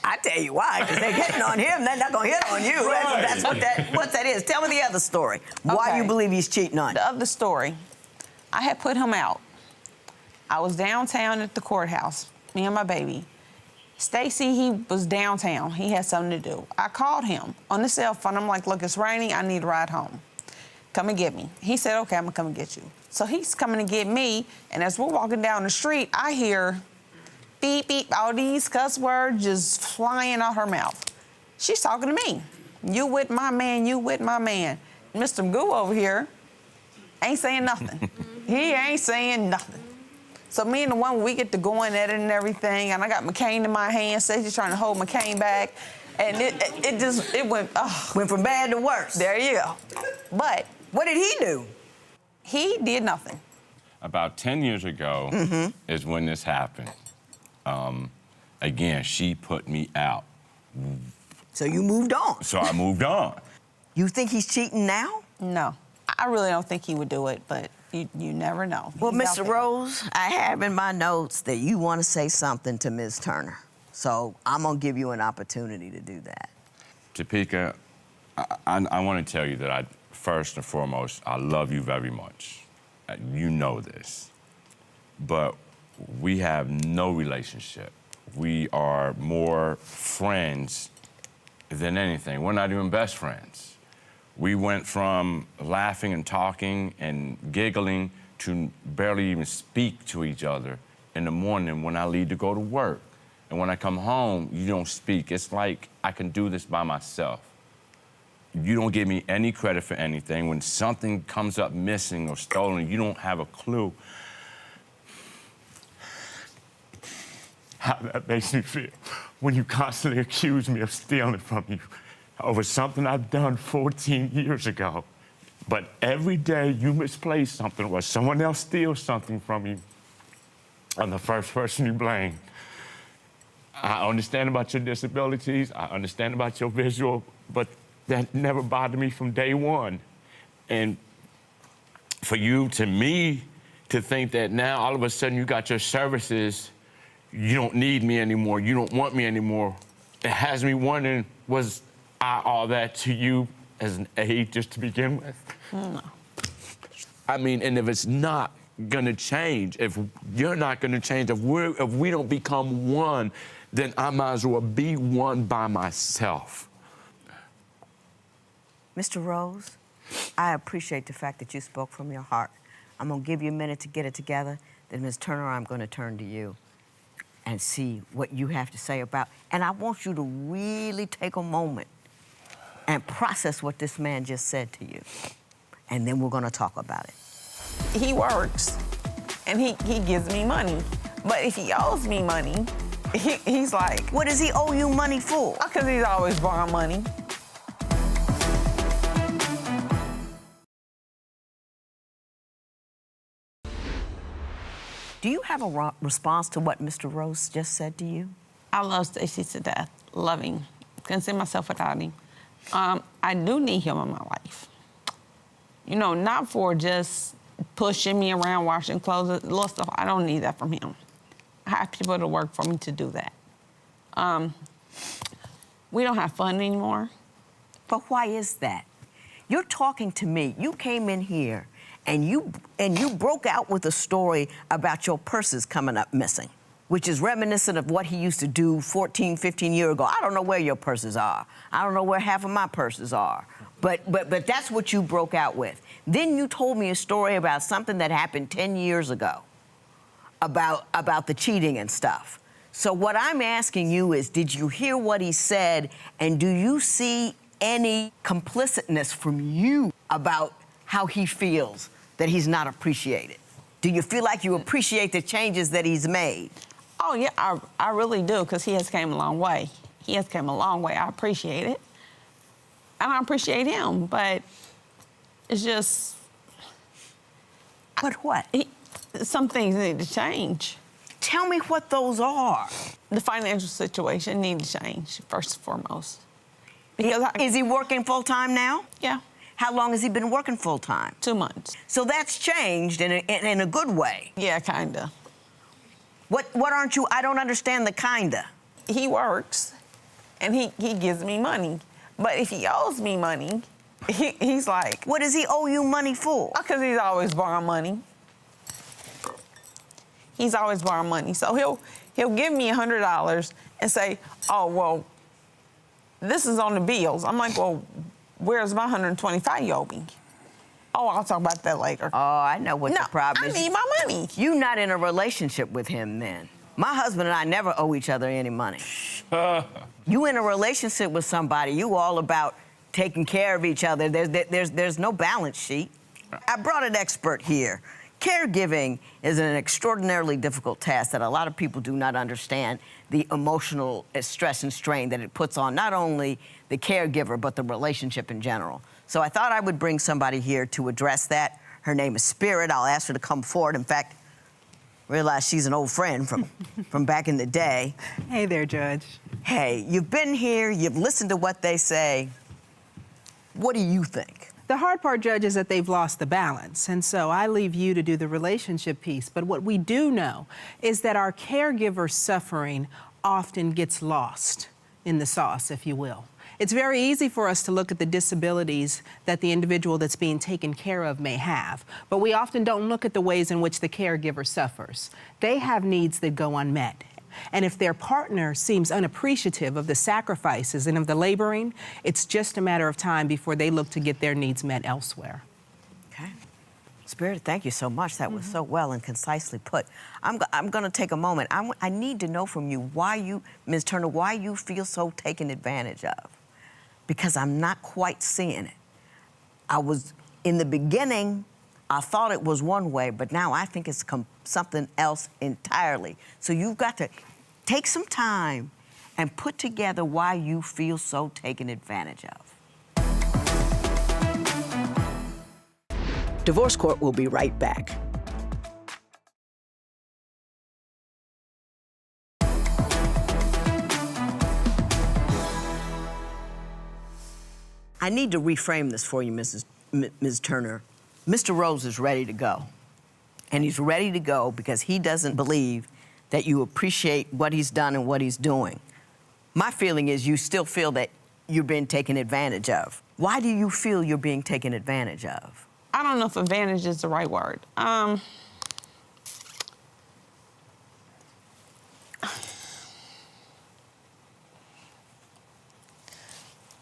I tell you why, because they're hitting on him, they're not gonna hit on you. Right. That's what that is. Tell me the other story. Why you believe he's cheating on you? The other story, I had put him out. I was downtown at the courthouse, me and my baby. Stacy, he was downtown. He had something to do. I called him on the cell phone. I'm like, look, it's raining. I need a ride home. Come and get me. He said, okay, I'm gonna come and get you. So he's coming to get me, and as we're walking down the street, I hear beep, beep, all these cuss words just flying out her mouth. She's talking to me. You with my man, you with my man. Mr. Magoo over here ain't saying nothing. He ain't saying nothing. So me and the one, we get to going at it and everything, and I got my cane in my hand, Stacey's trying to hold my cane back, and it went, went from bad to worse. There you go. But what did he do? He did nothing. About 10 years ago is when this happened. Again, she put me out. So you moved on. So I moved on. You think he's cheating now? No. I really don't think he would do it, but you never know. Well, Mr. Rose, I have in my notes that you want to say something to Ms. Turner. So I'm going to give you an opportunity to do that. Topeka, I want to tell you that first and foremost, I love you very much. You know this. But we have no relationship. We are more friends than anything. We're not even best friends. We went from laughing and talking and giggling to barely even speak to each other in the morning when I leave to go to work. And when I come home, you don't speak. It's like I can do this by myself. You don't give me any credit for anything. When something comes up missing or stolen, you don't have a clue. How that makes me feel when you constantly accuse me of stealing from you over something I've done 14 years ago. But every day you misplace something or someone else steals something from you, I'm the first person you blame. I understand about your disabilities, I understand about your visual, but that never bothered me from day one. And for you, to me, to think that now all of a sudden you got your services, you don't need me anymore, you don't want me anymore, it has me wondering, was I all that to you as an aide just to begin with? No. I mean, and if it's not gonna change, if you're not gonna change, if we don't become one, then I might as well be one by myself. Mr. Rose, I appreciate the fact that you spoke from your heart. I'm gonna give you a minute to get it together. then Ms. Turner, I'm going to turn to you and see what you have to say about. And I want you to really take a moment and process what this man just said to you. And then we're going to talk about it. He works, and he gives me money. But if he owes me money, he's like... What does he owe you money for? Because he's always borrowing money. Do you have a response to what Mr. Rose just said to you? I love Stacey to death. Love him. Couldn't see myself without him. I do need him in my life. You know, not for just pushing me around, washing clothes, little stuff. I don't need that from him. I have people to work for me to do that. We don't have fun anymore. But why is that? You're talking to me. You came in here and you broke out with a story about your purses coming up missing, which is reminiscent of what he used to do 14, 15 years ago. I don't know where your purses are. I don't know where half of my purses are. But that's what you broke out with. Then you told me a story about something that happened 10 years ago about the cheating and stuff. So what I'm asking you is, did you hear what he said, and do you see any complicitness from you about how he feels that he's not appreciated? Do you feel like you appreciate the changes that he's made? Oh, yeah, I really do, because he has came a long way. He has come a long way. I appreciate it. And I appreciate him, but it's just... But what? Some things need to change. Tell me what those are. The financial situation needs to change, first and foremost. Because Is he working full-time now? Yeah. How long has he been working full-time? 2 months. So that's changed in a good way. Yeah, kinda. What aren't you? I don't understand the kinda. He works, and he gives me money. But if he owes me money, he's like... What does he owe you money for? Because he's always borrowing money. He's always borrowing money. So he'll give me $100 and say, oh, well, this is on the bills. I'm like, well, where's my $125 you owe me? Oh, I'll talk about that later. Oh, I know what the problem is. I need my money. You're not in a relationship with him then. My husband and I never owe each other any money. You in a relationship with somebody, you all about taking care of each other. There's no balance sheet. I brought an expert here. Caregiving is an extraordinarily difficult task that a lot of people do not understand the emotional stress and strain that it puts on not only the caregiver, but the relationship in general. So I thought I would bring somebody here to address that. Her name is Spirit. I'll ask her to come forward. In fact, realize she's an old friend from back in the day. Hey there, Judge. Hey, you've been here, you've listened to what they say. What do you think? The hard part, Judge, is that they've lost the balance. And so I leave you to do the relationship piece. But what we do know is that our caregiver suffering often gets lost in the sauce, if you will. It's very easy for us to look at the disabilities that the individual that's being taken care of may have, but we often don't look at the ways in which the caregiver suffers. They have needs that go unmet. And if their partner seems unappreciative of the sacrifices and of the laboring, it's just a matter of time before they look to get their needs met elsewhere. Okay. Spirit, thank you so much. That was so well and concisely put. I'm going to take a moment. I need to know from you why you, Ms. Turner, why you feel so taken advantage of. Because I'm not quite seeing it. In the beginning, I thought it was one way, but now I think it's something else entirely. So you've got to take some time and put together why you feel so taken advantage of. Divorce Court will be right back. I need to reframe this for you, Ms. Turner. Mr. Rose is ready to go. And he's ready to go because he doesn't believe that you appreciate what he's done and what he's doing. My feeling is you still feel that you're being taken advantage of. Why do you feel you're being taken advantage of? I don't know if advantage is the right word.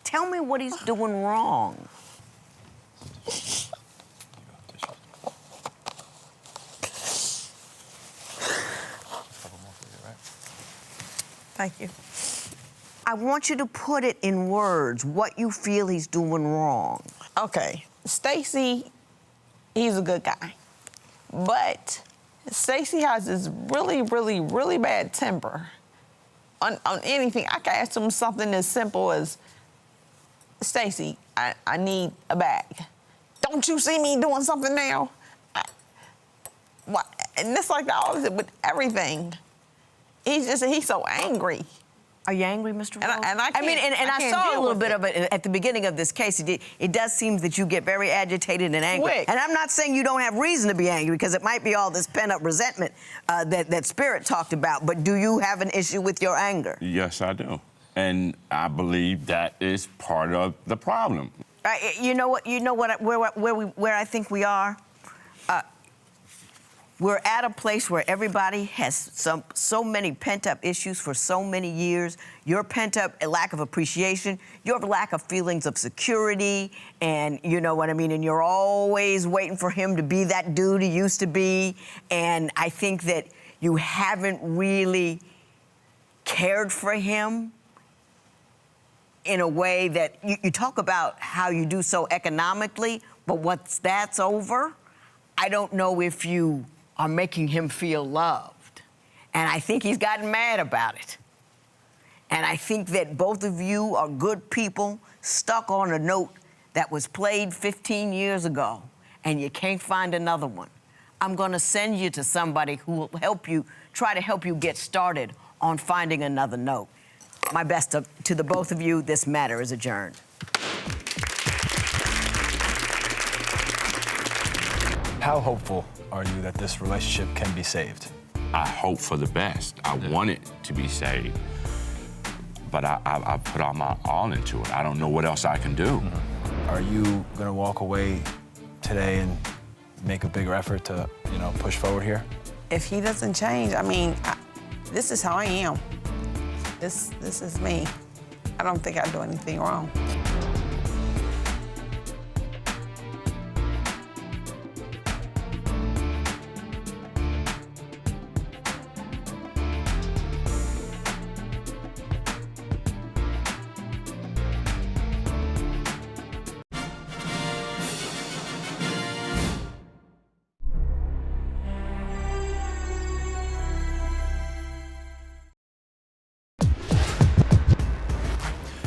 Tell me what he's doing wrong. Thank you. I want you to put it in words, what you feel he's doing wrong. Okay, Stacy, he's a good guy. But Stacy has this really, really, really bad temper on anything. I can ask him something as simple as, Stacy, I need a bag. Don't you see me doing something now? What? And it's like all of it with everything. He's so angry. Are you angry, Mr. Rose? And I I saw a little bit of it at the beginning of this case. It does seem that you get very agitated and angry. Quick. And I'm not saying you don't have reason to be angry, because it might be all this pent-up resentment that Spirit talked about. But do you have an issue with your anger? Yes, I do. And I believe that is part of the problem. You know what? Where I think we are. We're at a place where everybody has so many pent-up issues for so many years. Your pent-up lack of appreciation, your lack of feelings of security, and you know what I mean, and you're always waiting for him to be that dude he used to be. And I think that you haven't really cared for him in a way that you talk about how you do so economically, but once that's over, I don't know if you are making him feel loved. And I think he's gotten mad about it. And I think that both of you are good people stuck on a note that was played 15 years ago, and you can't find another one. I'm gonna send you to somebody who will help you, try to help you get started on finding another note. My best to the both of you. This matter is adjourned. How hopeful are you that this relationship can be saved? I hope for the best. I want it to be saved. But I put all into it. I don't know what else I can do. Are you gonna walk away today and make a bigger effort to, push forward here? If he doesn't change, this is how I am. This is me. I don't think I do anything wrong.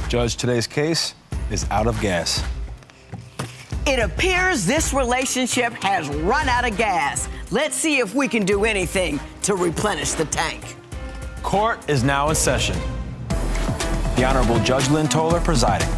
Judge, today's case is out of gas. It appears this relationship has run out of gas. Let's see if we can do anything to replenish the tank. Court is now in session. The Honorable Judge Lynn Toler presiding.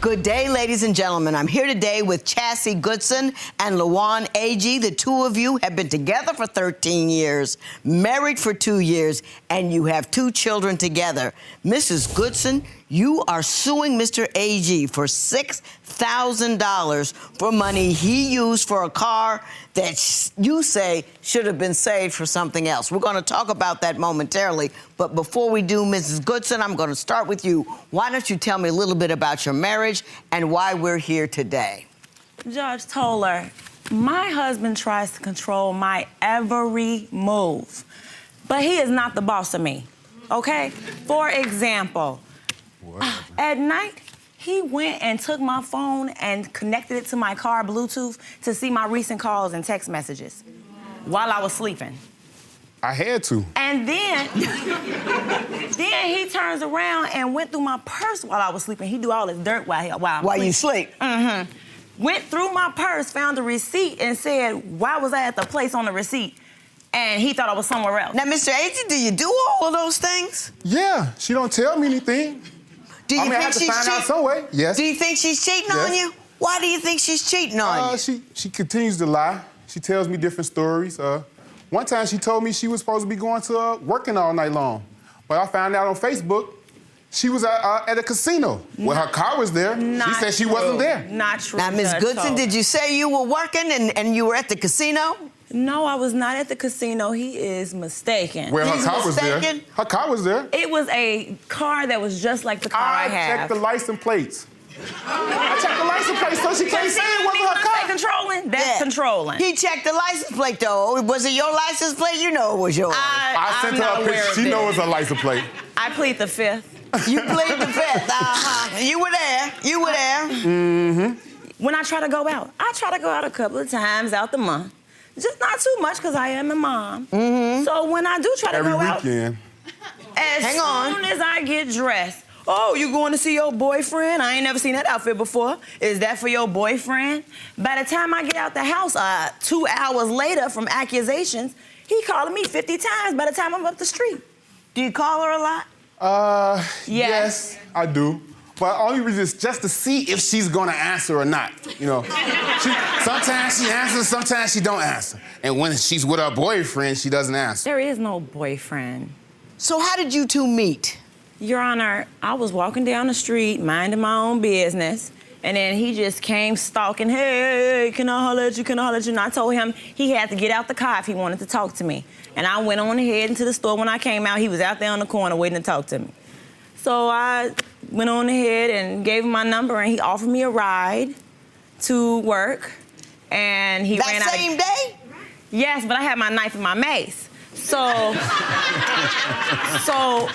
Good day, ladies and gentlemen. I'm here today with Chassie Goodson and Lawan Agee. The two of you have been together for 13 years, married for 2 years, and you have 2 children together. Mrs. Goodson, you are suing Mr. Agee for $6,000 for money he used for a car that you say should have been saved for something else. We're going to talk about that momentarily, but before we do, Mrs. Goodson, I'm going to start with you. Why don't you tell me a little bit about your marriage and why we're here today? Judge Toler, my husband tries to control my every move, but he is not the boss of me, okay? For example, at night, he went and took my phone and connected it to my car Bluetooth to see my recent calls and text messages while I was sleeping. I had to. And then he turns around and went through my purse while I was sleeping. He do all this dirt while you sleep. Mm-hmm. Went through my purse, found a receipt, and said, why was I at the place on the receipt? And he thought I was somewhere else. Now, Mr. Agee, do you do all of those things? Yeah, she don't tell me anything. Do you I have to find out some way. Yes. Do you think she's cheating on you? Why do you think she's cheating on you? She continues to lie. She tells me different stories. One time she told me she was supposed to be going to working all night long. But I found out on Facebook she was at a casino. Well, her car was there. She said she wasn't there. Not true. Now, Ms. Goodson, did you say you were working and you were at the casino? No, I was not at the casino. He is mistaken. Well, her car was there. Her car was there. It was a car that was just like the car I have. checked the license plates. I checked the license plate so she can't say it wasn't her car. Controlling? That's controlling. He checked the license plate, though. Was it your license plate? You know it was yours. I sent her a picture. She knows her license plate. I plead the fifth. You plead the fifth. Uh-huh. You were there. You were there. Mm-hmm. When I try to go out, a couple of times out the month. Just not too much because I am a mom. Mm-hmm. So when I do try to go out, weekend. as soon as I get dressed, oh, you going to see your boyfriend? I ain't never seen that outfit before. Is that for your boyfriend? By the time I get out the house, 2 hours later from accusations, he calling me 50 times by the time I'm up the street. Do you call her a lot? Yes, I do. But only reason is just to see if she's gonna answer or not. You know, sometimes she answers, sometimes she don't answer. And when she's with her boyfriend, she doesn't answer. There is no boyfriend. So how did you two meet? Your Honor, I was walking down the street, minding my own business, and then he just came stalking, hey, can I holler at you, can I holler at you? And I told him he had to get out the car if he wanted to talk to me. And I went on ahead into the store. When I came out, he was out there on the corner waiting to talk to me. So I went on ahead and gave him my number, and he offered me a ride to work. And he ran out. That same day? Yes, but I had my knife and my mace. So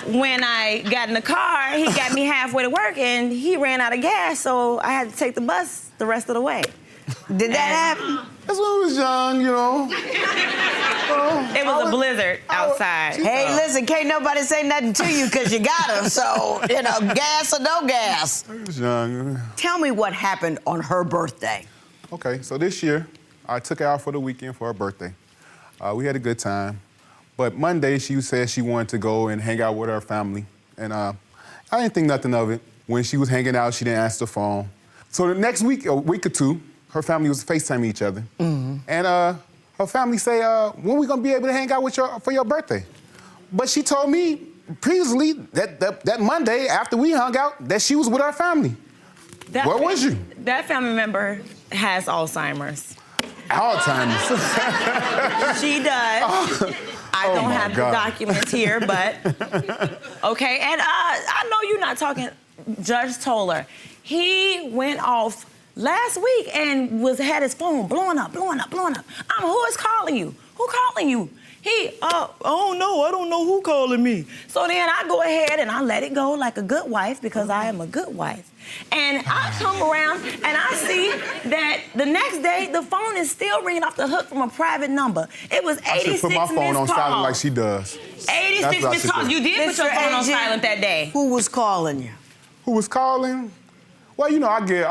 when I got in the car, he got me halfway to work, and he ran out of gas, so I had to take the bus the rest of the way. Did that happen? That's when I was young, you know. It was a blizzard outside. Hey, listen, can't nobody say nothing to you because you got her, so, you know, gas or no gas. I was young. Tell me what happened on her birthday. Okay, so this year, I took her out for the weekend for her birthday. We had a good time. But Monday, she said she wanted to go and hang out with her family. And I didn't think nothing of it. When she was hanging out, she didn't answer the phone. So the next week, a week or two, her family was FaceTiming each other. Mm-hmm. And her family say, when we gonna be able to hang out with you for your birthday? But she told me previously that Monday, after we hung out, that she was with her family. Where was you? That family member has Alzheimer's. Alzheimer's? She does. I don't have the documents here, but okay. And I know you're not talking Judge Toler. He went off last week and had his phone blowing up. Who is calling you? Who calling you? He, oh no, I don't know who calling me. So then I go ahead and I let it go like a good wife because I am a good wife. And I come around and I see that the next day the phone is still ringing off the hook from a private number. It was 86 missed calls. I should put my phone on silent like she does. 86 missed calls. You did put your phone on silent that day. Who was calling you? Who was calling? Well, you know, I get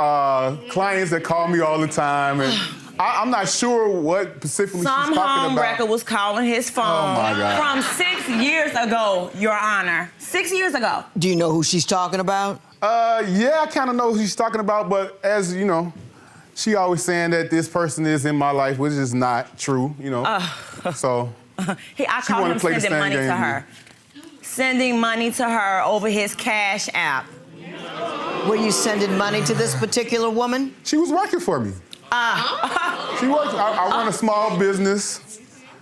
clients that call me all the time, and I'm not sure what specifically she's talking about. Some homewrecker was calling his phone from 6 years ago, Your Honor. 6 years ago. Do you know who she's talking about? Yeah, I kind of know who she's talking about, but as you know, she always saying that this person is in my life, which is not true, you know. So I called him sending money to her. Sending money to her over his Cash App. Were you sending money to this particular woman? She was working for me. She works. I run a small business,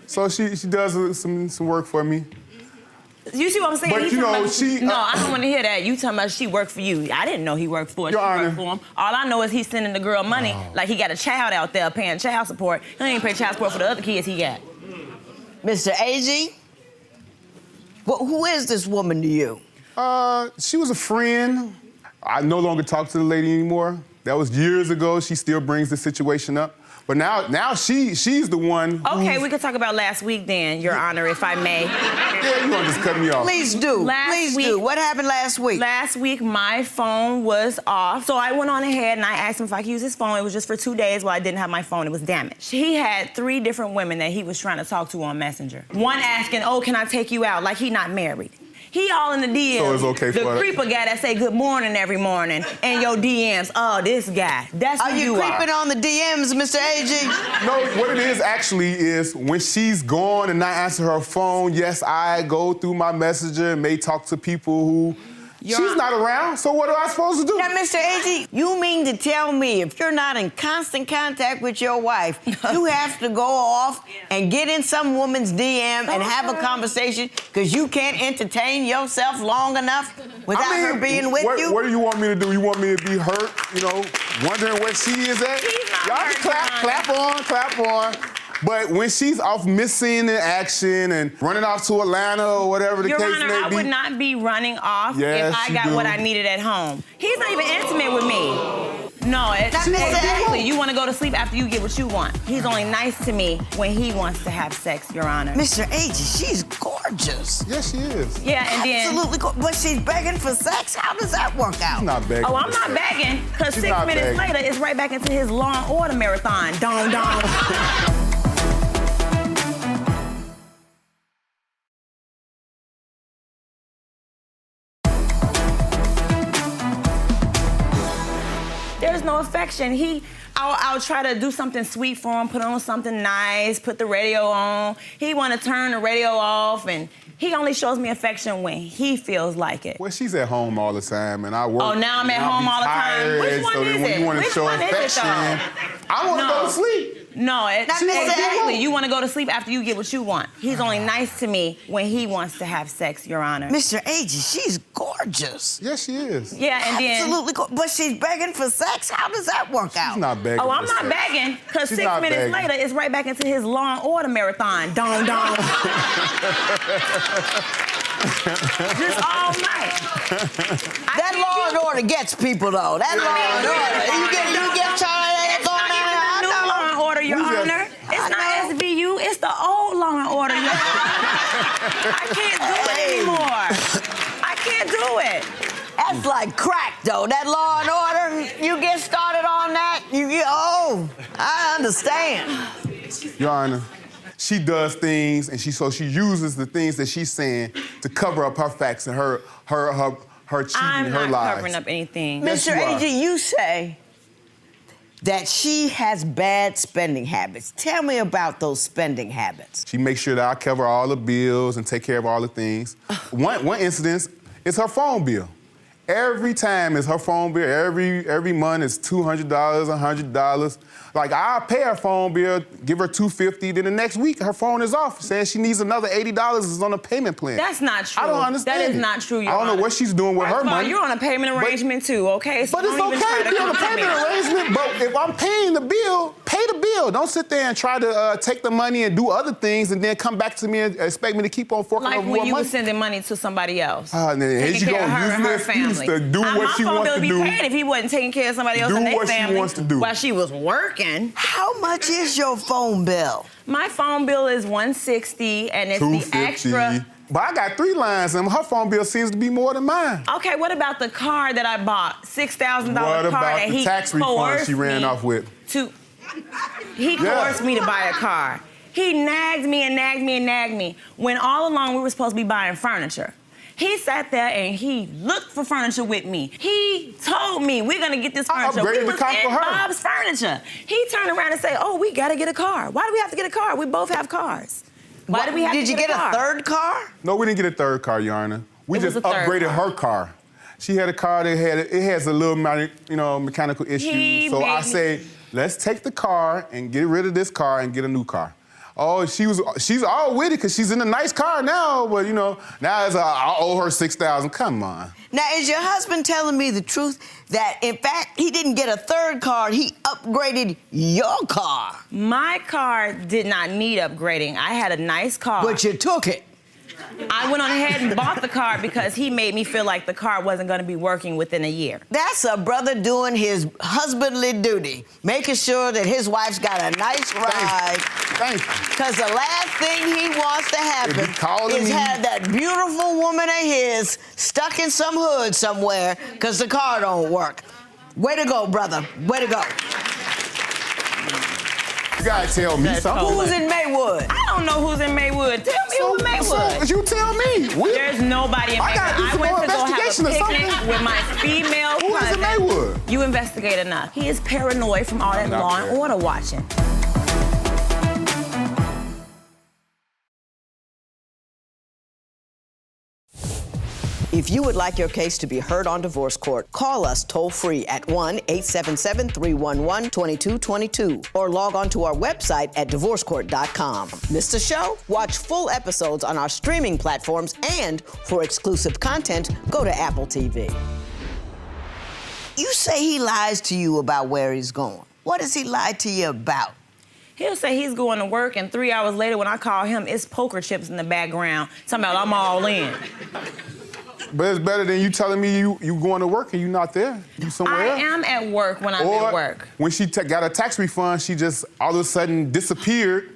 so she does some work for me. You see what I'm saying? But you know, No, I don't want to hear that. You talking about she worked for you. I didn't know he worked for her. She worked for him. All I know is he's sending the girl money like he got a child out there paying child support. He ain't pay child support for the other kids he got. Mr. A.G., who is this woman to you? She was a friend. I no longer talk to the lady anymore. That was years ago. She still brings the situation up. But now she's the one. Okay, we could talk about last week then, Your Honor, if I may. Yeah, you want to just cut me off. Please do. Please do. What happened last week? Last week, my phone was off. So I went on ahead and I asked him if I could use his phone. It was just for 2 days while I didn't have my phone. It was damaged. He had 3 different women that he was trying to talk to on Messenger. One asking, oh, can I take you out? Like he not married. He all in the DMs. So it's okay for the her. creeper guy that say good morning every morning and your DMs. Oh, this guy. That's who you are. Are you creeping on the DMs, Mr. A.G.? No, what it is actually is when she's gone and not answer her phone, yes, I go through my messenger and may talk to people who, She's not around, so what am I supposed to do? Now, Mr. Agee, you mean to tell me if you're not in constant contact with your wife, you have to go off and get in some woman's DM and have a conversation because you can't entertain yourself long enough without her being with you? What do you want me to do? You want me to be hurt, wondering where she is at? Y'all can clap on. But when she's off missing in action and running off to Atlanta or whatever the Your case Honor, may be. I would not be running off Yes, if I you got do. what I needed at home. He's not even intimate with me. No, exactly. You want to go to sleep after you get what you want. He's only nice to me when he wants to have sex, Your Honor. Mr. Agee, she's gorgeous. Yes, she is. Yeah, and then... Absolutely gorgeous. But she's begging for sex? How does that work out? She's not begging. Oh, I'm not begging, because 6 minutes later, it's right back into his Law and Order marathon. Dong, dong. There's no affection. I'll try to do something sweet for him, put on something nice, put the radio on. He want to turn the radio off, and he only shows me affection when he feels like it. Well, she's at home all the time, and I work. Oh, now I'm at home all the time. Which one is when it? you want to Which show one is it, affection, though? I want to go to sleep. No, exactly. You want to go to sleep after you get what you want. He's only nice to me when he wants to have sex, Your Honor. Mr. Agee, she's gorgeous. Yes, she is. Yeah, and then... Absolutely gorgeous. But she's begging for sex? How does that work out? She's not begging. Oh, I'm not begging, because 6 not minutes begging. later, it's right back into his Law and Order marathon. Dong, dong. Just all night. That Law and Order gets people, though. That Law and Order. You get Charlie going on. New Law and Order, Your Honor. It's not SVU. It's the old Law and Order, Your Honor. I can't do it anymore. I can't do it. That's like crack, though. That Law and Order, you get started on that, I understand. Your Honor, she does things, and she uses the things that she's saying to cover up her facts and her cheating, I'm her not lies. covering up anything. Yes, Mr. you are. Agee, you say that she has bad spending habits. Tell me about those spending habits. She makes sure that I cover all the bills and take care of all the things. One incident is her phone bill. Every time it's her phone bill. Every month it's $200, $100. Like, I'll pay her phone bill, give her $250, then the next week her phone is off, saying she needs another $80 is on a payment plan. That's not true. I don't understand. That is not true, Your I don't know Honor. what she's doing with her money. You're on a payment arrangement too, okay? So But it's don't even try okay to be on a come to payment me. arrangement, but if I'm paying the bill, pay the bill. Don't sit there and try to take the money and do other things and then come back to me and expect me to keep on forking Like over when more you money. were sending money to somebody else. Here Taking she care go, of her and her using an excuse family. to do what she my phone wants bill to would do. be paid if he wasn't taking care of somebody else Do in their what she family wants to do. while she was working. How much is your phone bill? My phone bill is $160, and it's the extra. But I got 3 lines, and her phone bill seems to be more than mine. Okay, what about the car that I bought? $6,000 car What about that the he tax refund coerced she ran me off with? He coerced me to buy a car. He nagged me and nagged me and nagged me when all along we were supposed to be buying furniture. He sat there and he looked for furniture with me. He told me, we're gonna get this furniture. upgraded We the was car in for her. Bob's Furniture. He turned around and said, oh, we gotta get a car. Why do we have to get a car? We both have cars. Why do we have to Did you get a third car? No, we didn't get a third car, Your Honor. We It was just a third upgraded car. her car. She had a car that has a little, mechanical issue. So I say, let's take the car and get rid of this car and get a new car. Oh, she's all with it because she's in a nice car now, but now I owe her $6,000. Come on. Now, is your husband telling me the truth that, in fact, he didn't get a third car, he upgraded your car? My car did not need upgrading. I had a nice car. But you took it. I went on ahead and bought the car because he made me feel like the car wasn't going to be working within a year. That's a brother doing his husbandly duty, making sure that his wife's got a nice ride. Thank you. Because the last thing he wants to happen is have that beautiful woman of his stuck in some hood somewhere because the car don't work. Way to go, brother. Way to go. You gotta tell me something. Who's in Maywood? I don't know who's in Maywood. Tell me who's in Maywood. You tell me. There's nobody in I gotta do Maywood. I some went more to go have a investigation or picnic something. with my female Who is cousin. in Maywood? You investigate enough. He is paranoid from all that not Law and paranoid. Order watching. If you would like your case to be heard on divorce court, call us toll-free at 1-877-311-2222 or log on to our website at divorcecourt.com. Missed the show? Watch full episodes on our streaming platforms, and for exclusive content, go to Apple TV. You say he lies to you about where he's going. What does he lie to you about? He'll say he's going to work, and 3 hours later when I call him, it's poker chips in the background. Talking about I'm all in. But it's better than you telling me you going to work and you not there. You somewhere I else. am at work when I'm Or at work. when she got a tax refund, she just all of a sudden disappeared.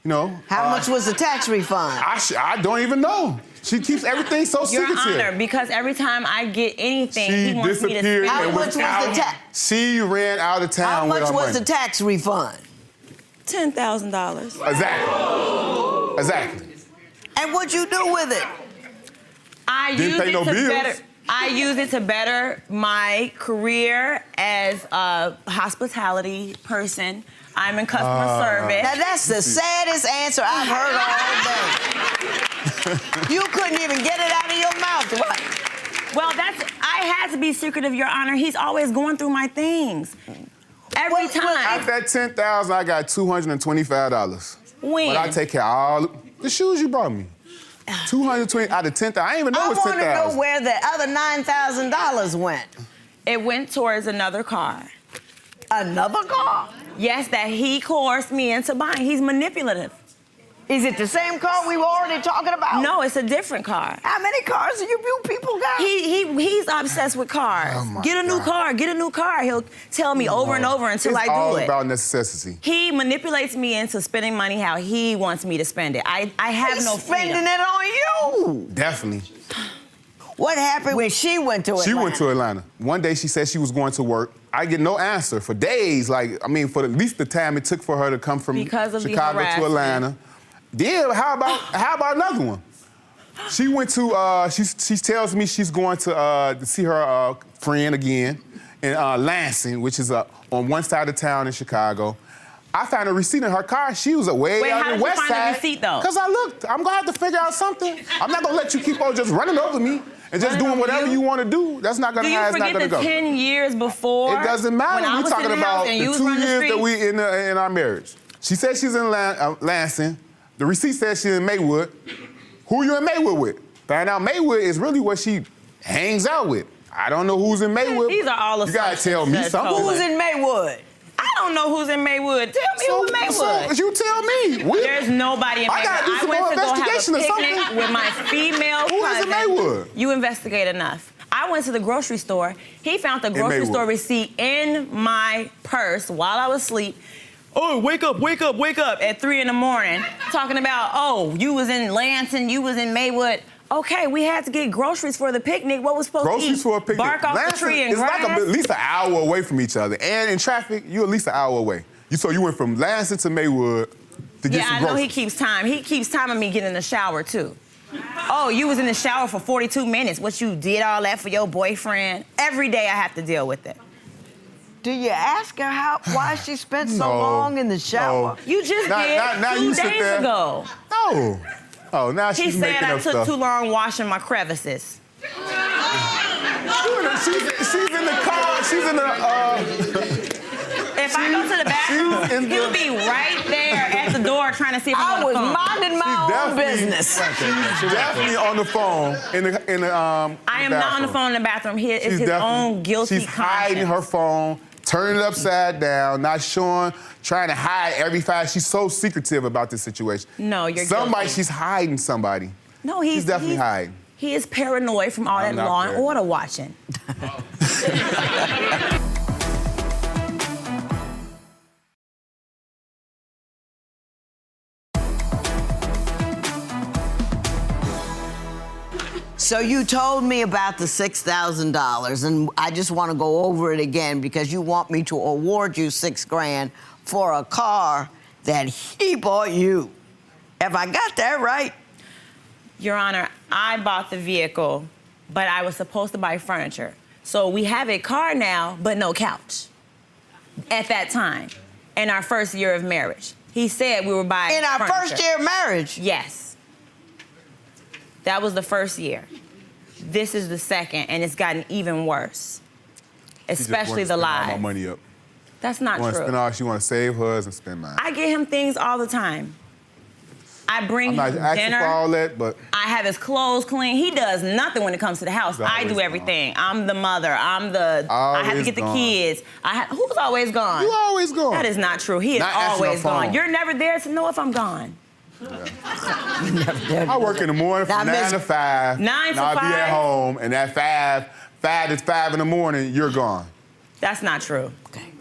You know. How much was the tax refund? I don't even know. She keeps everything so Your secretive. Honor, because every time I get anything, She he wants me to disappeared spend and it. How much was the tax? She ran out of town How with much her was money. the tax refund? $10,000. Exactly. And what'd you do with it? I Didn't use pay it no to bills. better. I use it to better my career as a hospitality person. I'm in customer service. Now that's the saddest answer I've heard all day. You couldn't even get it out of your mouth. What? Well, I had to be secretive, Your Honor. He's always going through my things. Every time. Out that $10,000, I got $225. When? But I take care of all the shoes you brought me. 220 out of 10,000. I didn't even know it was I want to 10,000. know where the other $9,000 went. It went towards another car. Another car? Yes, that he coerced me into buying. He's manipulative. Is it the same car we were already talking about? No, it's a different car. How many cars do you people got? He's obsessed with cars. Oh my Get a new God. car, get a new car. He'll tell me over and over until It's I do all it. about necessity. He manipulates me into spending money how he wants me to spend it. I have He's no freedom. spending it on you. Definitely. What happened when she went to Atlanta? She went to Atlanta. One day she said she was going to work. I get no answer for days. for at least the time it took for her to come from Because of the Chicago to harassment. Atlanta. Yeah, how about another one? She went to, she tells me she's going to see her friend again in Lansing, which is on one side of town in Chicago. I found a receipt in her car. She was way Wait, out how in did the you west find the side. receipt, though? Because I looked. I'm going to have to figure out something. I'm not going to let you keep on just running over me and just doing whatever you want to do. That's not going to how it's not going to Do you forget go. the 10 years before? It doesn't matter. when I We're was talking in the house about and the you was 2 running the years that streets? we in our marriage. She said she's in Lansing. The receipt says she's in Maywood. Who you in Maywood with? Find out Maywood is really what she hangs out with. I don't know who's in Maywood. These are all You gotta tell me assumptions, something. Judge Who's in Maywood? I don't know who's in Maywood. Tell me who's in Maywood. So you tell me. There's nobody in I Maywood. gotta do some went more to go have a investigation or picnic something. with my female Who is cousin. in Maywood? You investigate enough. I went to the grocery store. He found the grocery Maywood. store receipt in my purse while I was asleep. Oh, wake up, wake up, wake up at 3 in the morning, talking about, oh, you was in Lansing, you was in Maywood. Okay, we had to get groceries for the picnic. What was supposed to eat? Groceries for a picnic. Bark off the Lansing tree and is grass? like at least an hour away from each other. And in traffic, you're at least an hour away. So you went from Lansing to Maywood to get Yeah, some I know groceries. he keeps time. He keeps time of me getting in the shower, too. Oh, you was in the shower for 42 minutes. What, you did all that for your boyfriend? Every day I have to deal with it. Do you ask her why she spent so No, long in the shower? no. You just did now 2 you sit days there. ago. No. Oh, now He she's said making I up took stuff. too long washing my crevices. She's in the car. She's in the. If I go to the bathroom, he'll be right there at the door trying to see if I'm I on was the phone. minding my own business. She's definitely on the phone in the I am not on the phone in the bathroom. It's his own guilty She's hiding conscience. her phone, turning it upside down, not showing, trying to hide every fact. She's so secretive about this situation. No, you're somebody. guilty. She's hiding somebody. No, She's definitely hiding. He is paranoid from all I'm that not Law and paranoid. Order watching. So you told me about the $6,000, and I just want to go over it again because you want me to award you $6,000 for a car that he bought you. Have I got that right? Your Honor, I bought the vehicle, but I was supposed to buy furniture. So we have a car now, but no couch. At that time, in our first year of marriage. He said we were buying In our furniture. first year of marriage? Yes. That was the first year. this is the second, and it's gotten even worse. She just Especially wanna the spend all my lies. money up. That's not Want to true. spend all she want to save hers and spend mine. I get him things all the time. I bring I'm not him asking dinner. for all that, but I have his clothes clean. He does nothing when it comes to the house. He's I do always everything. I'm the mother. I have to Always get the gone. kids. Who's always gone? You always gone. That is not true. He is Not answering always the phone. gone. You're never there to know if I'm gone. I work in the morning Now, from 9 to 5. 9 to I'll be 5? at home, and at 5 to 5 in the morning, you're gone. That's not true.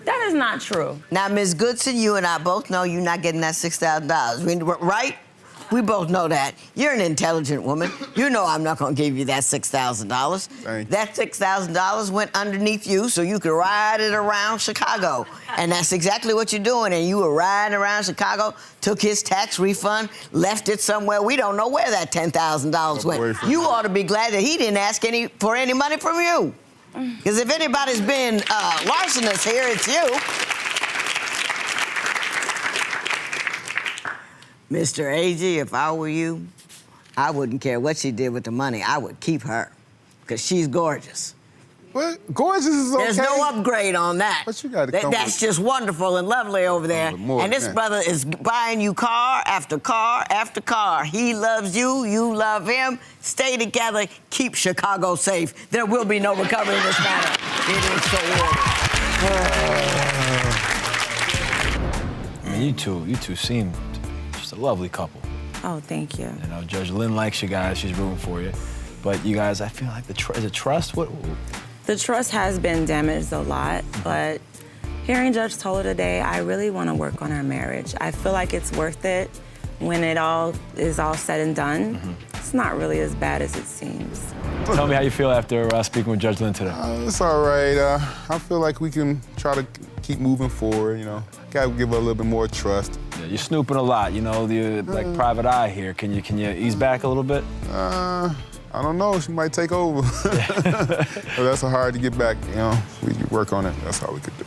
That is not true. Now, Ms. Goodson, you and I both know you're not getting that $6,000, right? We both know that. You're an intelligent woman. You know I'm not going to give you that $6,000. Thank you. That $6,000 went underneath you so you could ride it around Chicago. And that's exactly what you're doing. And you were riding around Chicago, took his tax refund, left it somewhere. We don't know where that $10,000 went. You ought to be glad that he didn't ask for any money from you. Because if anybody's been larcenous here, it's you. Mr. A.G., if I were you, I wouldn't care what she did with the money. I would keep her, because she's gorgeous. What? Gorgeous is okay. There's no upgrade on that. But you gotta come That's with- just wonderful and lovely over there. more And than this that. brother is buying you car after car after car. He loves you, you love him. Stay together, keep Chicago safe. There will be no recovery in this matter. It is so I mean, you two seem just a lovely couple. Oh, thank you. You know, Judge Lynn likes you guys. She's rooting for you. But you guys, I feel like is it trust? What? The trust has been damaged a lot, but hearing Judge Toler today, I really want to work on our marriage. I feel like it's worth it when it all is all said and done. It's not really as bad as it seems. Tell me how you feel after speaking with Judge Lynn today. It's all right. I feel like we can try to keep moving forward, you know. Gotta give her a little bit more trust. Yeah, you're snooping a lot, you know, like private eye here. Can you ease back a little bit? I don't know. She might take over. But that's hard to get back, you know. We work on it. That's all we could do.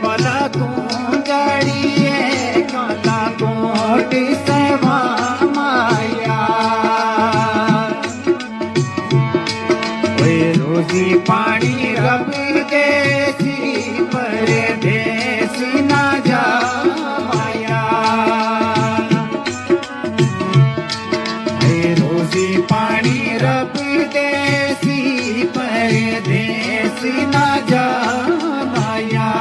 वाला कुंजड़िए काला coat सेवा माया ओए रोजी पानी रब देसी परदेसी ना जा माया ओए रोजी पानी रब देसी परदेसी ना जा माया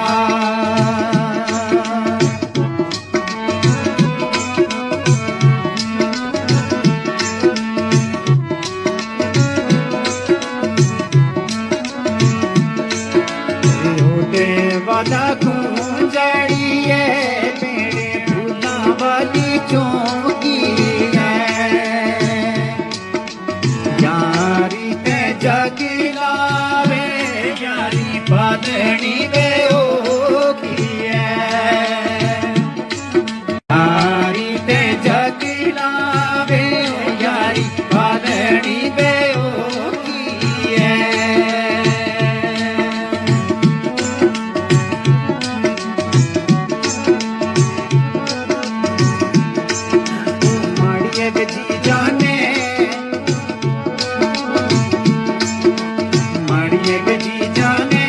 वाला कुंजड़िए मेरे फूला वाली चौकी है यारी ते जगलावे यारी बादनी वे ओखी है यारी ते जगलावे यारी बादनी वे ओखी है जी जाने माड़िए जी जाने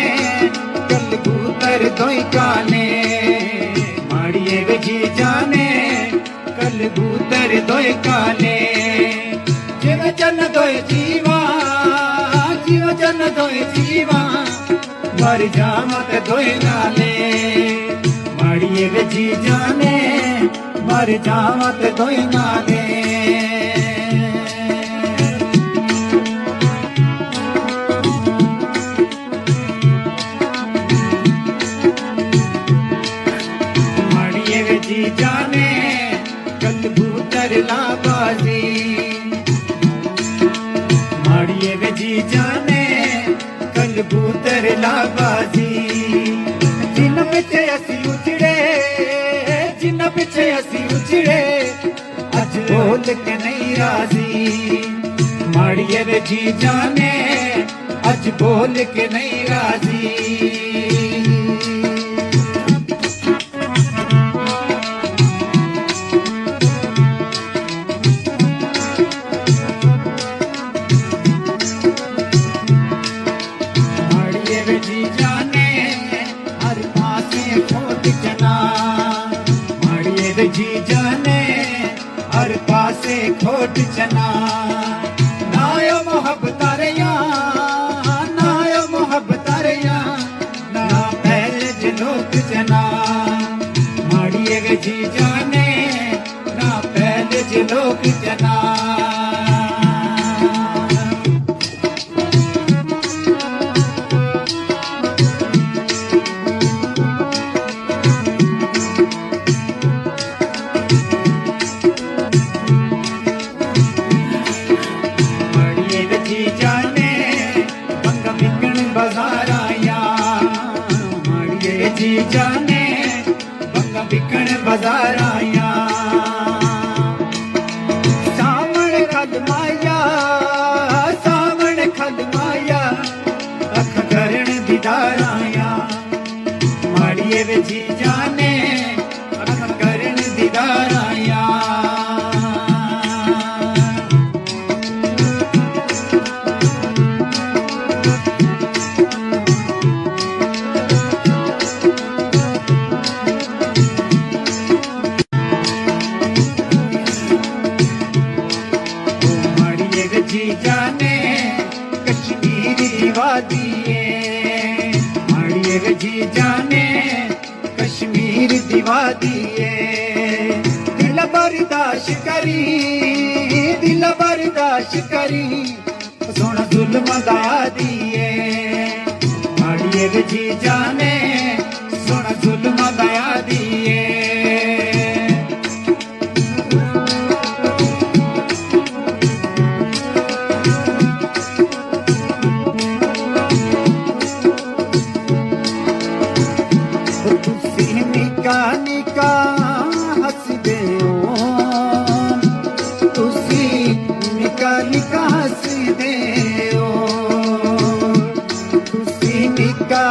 कल कूतर दोई काने माड़िए जी जाने कल कूतर दोई काने जीव जन दोई जीवा जीव जन दोई जीवा मर जामत दोई नाले माड़िए जी जाने मर जामत दोई नाले जी जाने कल कबूतर लाबाजी माड़िए वे जी जाने कल कबूतर लाबाजी जिन पिछे असी उजड़े जिन पिछे असी उजड़े अज बोल के नहीं राजी माड़िए वे जी जाने अज बोल के नहीं राजी जी जाने हर पासे खोट चना माड़िए जी जाने हर पासे खोट चना नायो मोहब्बत रिया नायो मोहब्बत रिया ना पहले जनोक जना माड़िए जी जाने ना पहले जनोक जना जी जाने बंगा बिकन बाजार आया सामने खदमाया अख करण दीदार आया माड़िए वे जी जाने अख करण दीदार आया जी जाने कश्मीर दीवादिए माड़िए जी जाने कश्मीर दीवादिए दिल बर्दाश्त करी सोना जुल्म दया दिए माड़िए जी जाने सोना जुल्म दया दिए निका हसदे हो तुसी निका हसदे हो तुसी निका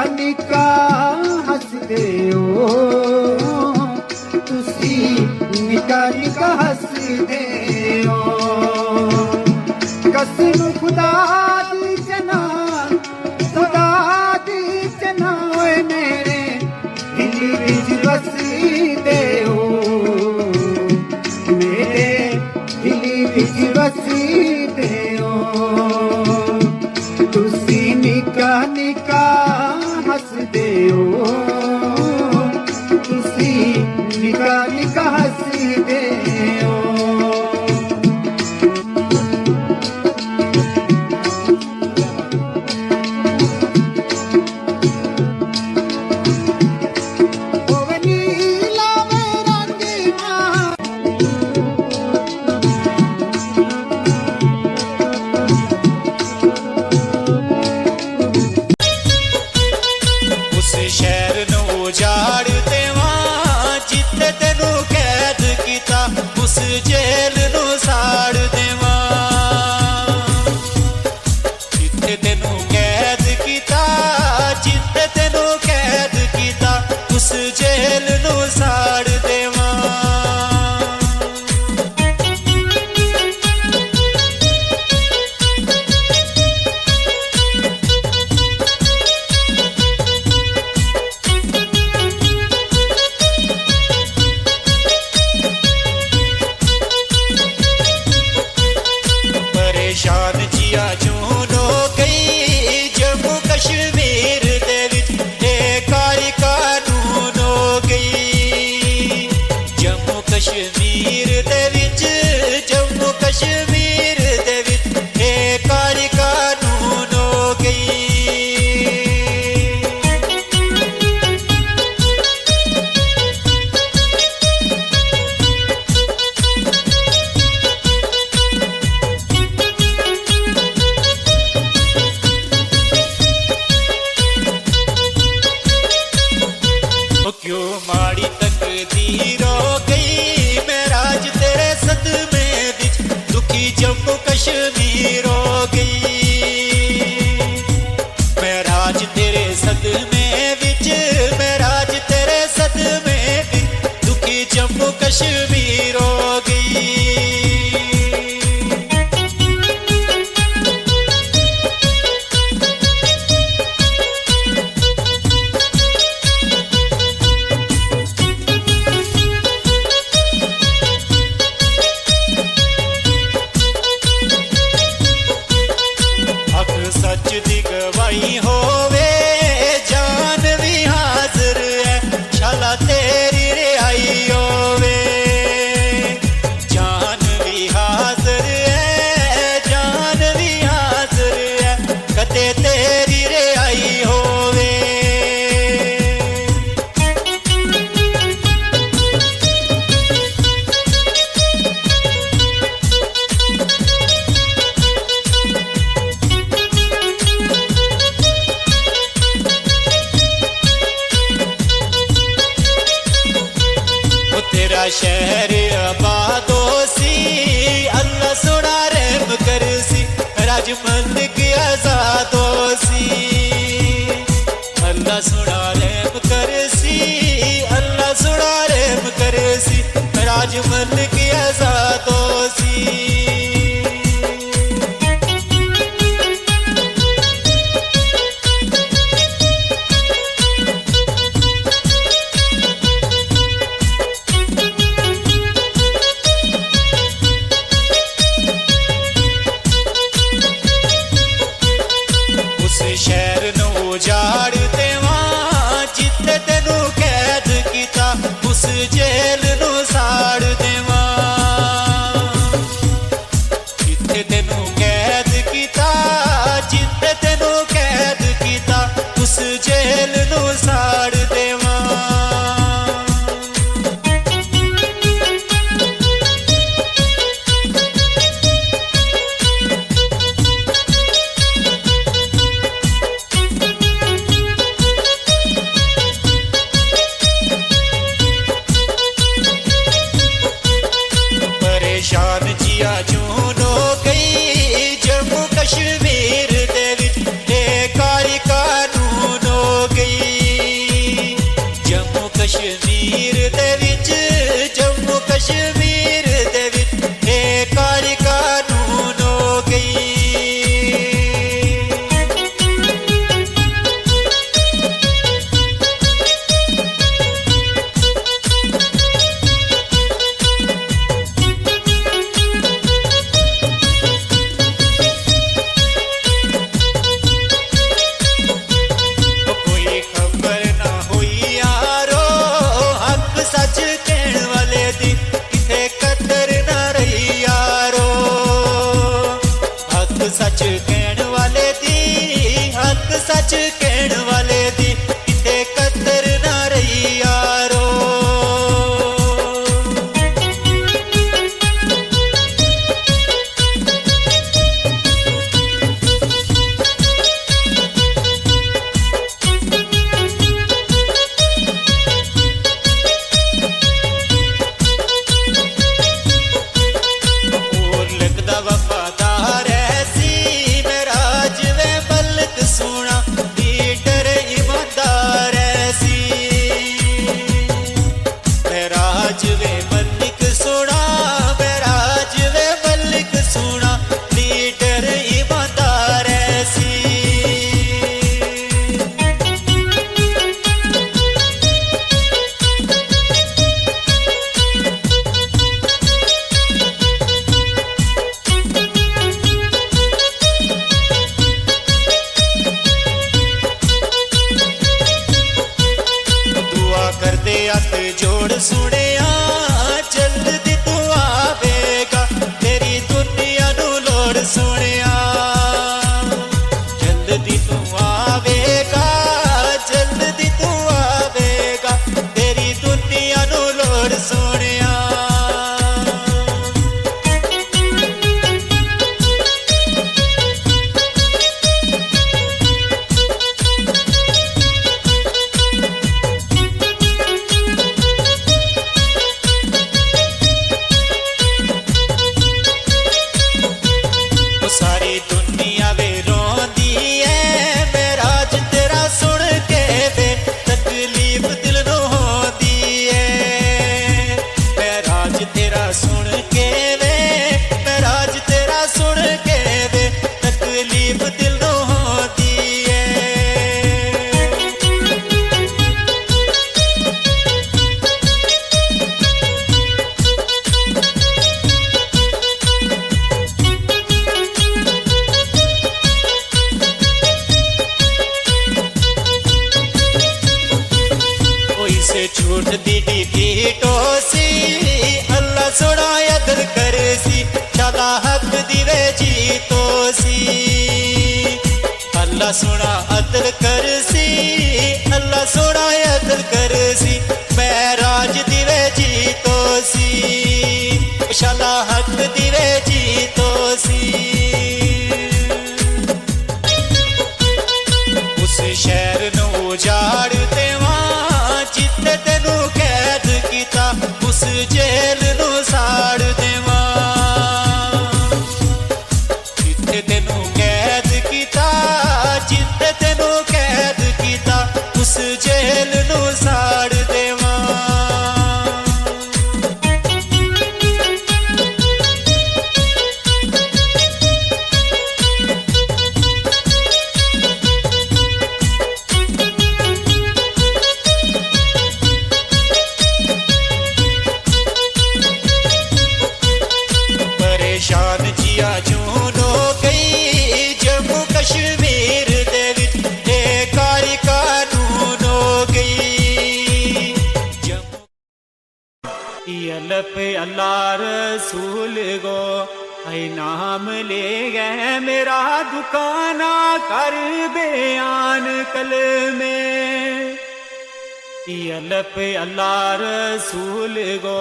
तुसी निका निका हसी दे उस जेल नू साड़ देवा जिथे तेनू कैद कीता जिथे तेनू कैद कीता उस जेल नू साड़ देवा परेशान जिया जून हो गई जम्मू कश्मीर दे विच कारी कानून हो गई जम्मू कश्मीर दे विच जम्मू कश्मीर दे विच कारी कानून हो गई क्यों माड़ी तकदीर हो गई मैं राज तेरे सदमे विच दुखी जम्मू कश्मीर हो गई मैं राज तेरे सदमे विच मैं राज तेरे सदमे विच दुखी जम्मू कश्मीर हो गई सच दी गवाही होवे जान भी हाजिर है शाला तेरी रिहाई होवे जान भी हाजिर है जान भी हाजिर है कदे तेरी रिहाई होवे तेरा शहर आबादो सी अल्लाह सोना रहम कर सी राजमंद की आजादो सी अल्लाह सोना रहम कर सी अल्लाह सोना रहम कर सी राजमंद की आजादो सी उस शहर नू उजाड़ देवा जिथे तेनू कैद कीता उस जेल नू साड़ देवा सुनिया जल्दी तू आवेगा तेरी दुनिया नू लोड़ सुनिया जल्दी तू आवेगा जल्दी तू आवेगा तेरी दुनिया नू लोड़ सुनिया सारी दुनिया वे रोंदी है मेरा राज तेरा सुन के वे तकलीफ दिल नो होंदी है मेरा राज तेरा सुन के वे मेरा राज तेरा सुन के वे तकलीफ दिल नो होंदी है से छूट दी टोसी अल्लाह सोना अदल कर सी शादा हक दिवे जी तो सी अल्लाह सोना अदल कर सी अल्लाह सोना अदल कर सी मैं राज दिवे जी तो सी शादा हक दिवे जी तो सी उस शहर नू उजाड़ देवा जिथे तेनू कैद कीता उस जेल नू साड़ देवा जिथे तेनू कैद कीता जिथे तेनू कैद कीता उस जेल नू साड़ देवा परेशान जिया जूनो गई जम्मू कश्मीर दे विच बेकारी कानून हो गई अल्लाह अल्लाह रसूल गो ऐ नाम ले गए मेरा दुकाना कर बयान कल में अल्लाह रसूल गो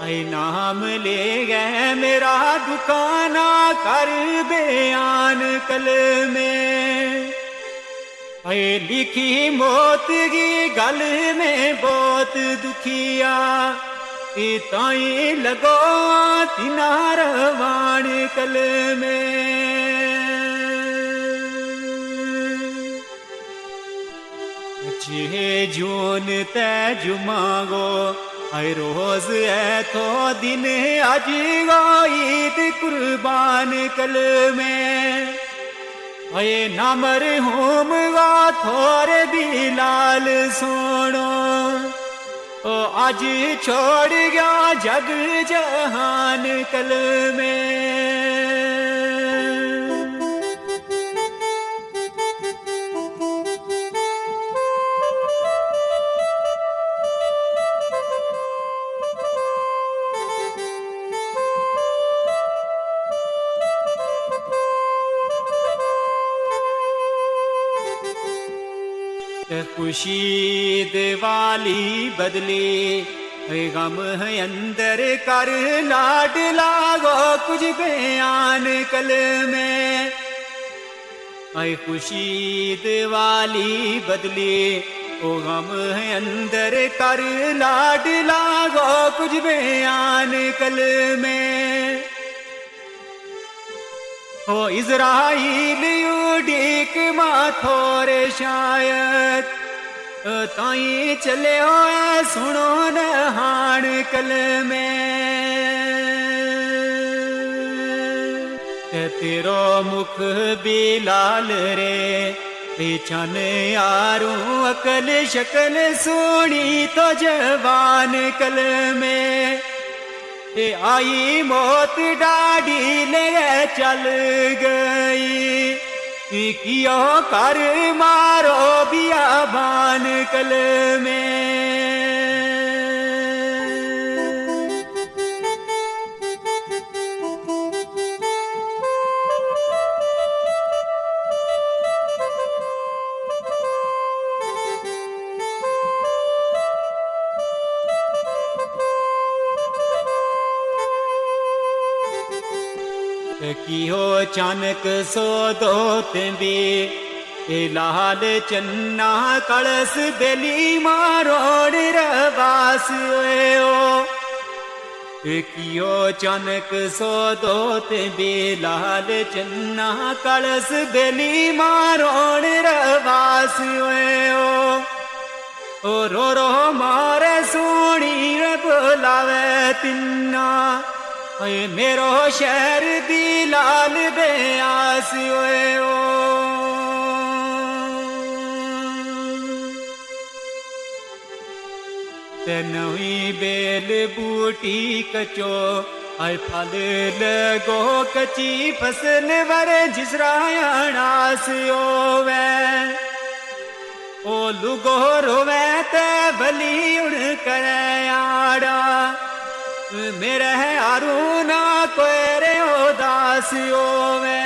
ऐ नाम ले गए मेरा दुकाना कर बयान कल में ऐ लिखी मौत की गल में बहुत दुखिया ताई लगो तिनार वाण कल में जे जून ते जुमागो हर रोज है तो दिन आज गो ईद कुर्बान कल में अये नामर होम गो थोड़े भी लाल सोनो ओ आज छोड़ गया जग जहान कल में खुशी दिवाली बदली गम है अंदर कर लाड लागो कुछ बयान कल में ऐ खुशी दिवाली बदली ओ गम है अंदर कर लाड लागो कुछ बयान कल में ओ इज़राइल उड़ीक माथोरे शायद ताई चले हो सुनो नहान कल में तेरो मुख भी लाल रे चन यारू अकल शकल सोनी तो जवान कल में आई मौत डाढ़ी ले चल गई कियो कर मारो बियाबान कल में कियो चानक सो दो भी ए लाल चन्ना कलस बेली मारोड़ रवास ओ कियो चानक सो दो भी लाल चन्ना कलस बेली मारोड़ रवास ओ रो रो मारे सोनी रे बुलावे तिन्ना मेरो शहर दी लाल बेआस ओ ते नवी बेल बूटी कचो आय फल लगो कची फसल वर जिसरायणास ओवे ओ लुगो रोवे ते बली उड़ करे आड़ा मेरे अरुणा कोरे उदास ओवे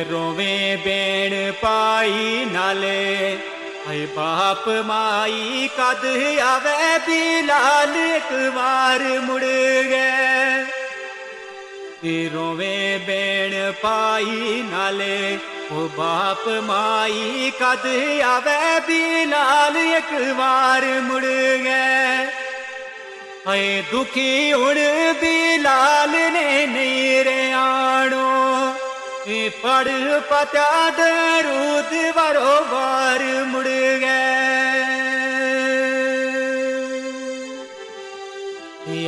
रोवे बेण पाई नाले ऐ बाप माई कद आवे बिलाल एक बार मुड़ गए रोवे बेण पाई नाले ओ बाप माई कद आवे बिलाल एक बार मुड़ गए ऐ दुखी उड़ बिलाल ने नहीं रे आनो पढ़ पता दरूद बरोबर मुड़ गए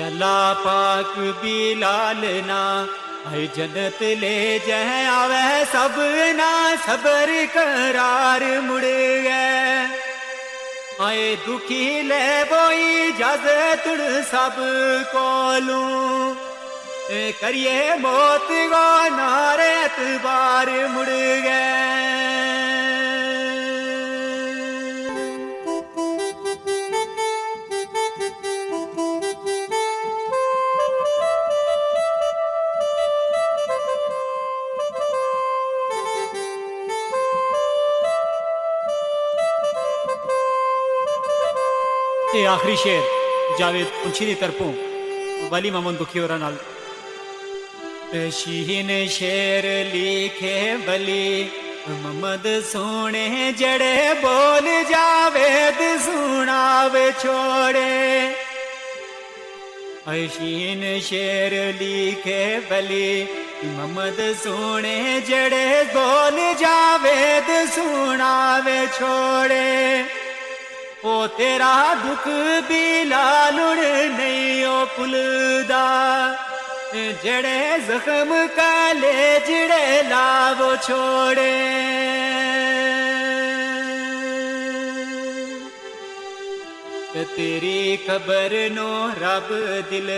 अल्लाह पाक बिलाल ना आई जन्नत ले जाए आवे सब ना सबर करार मुड़ गए आए दुखी ले बोई इजाजत सब कोलू करिए मौत गो नारे एतबार मुड़ गए आखिरी शेर जावेद पुंछी दी तरफों वाली मामून दुखी हो रहा नाल शीन शेर लिखे बली मोहम्मद सोने जड़े बोल जावेद सुनाव छोड़े शीन शेर लिखे बली मोहम्मद सोने जड़े बोल जावेद सुनाव छोड़े ओ तेरा दुख बिलाल नहीं ओ पुलदा जड़े जख्म काले जड़े लावो छोड़े तेरी खबर नो रब दिल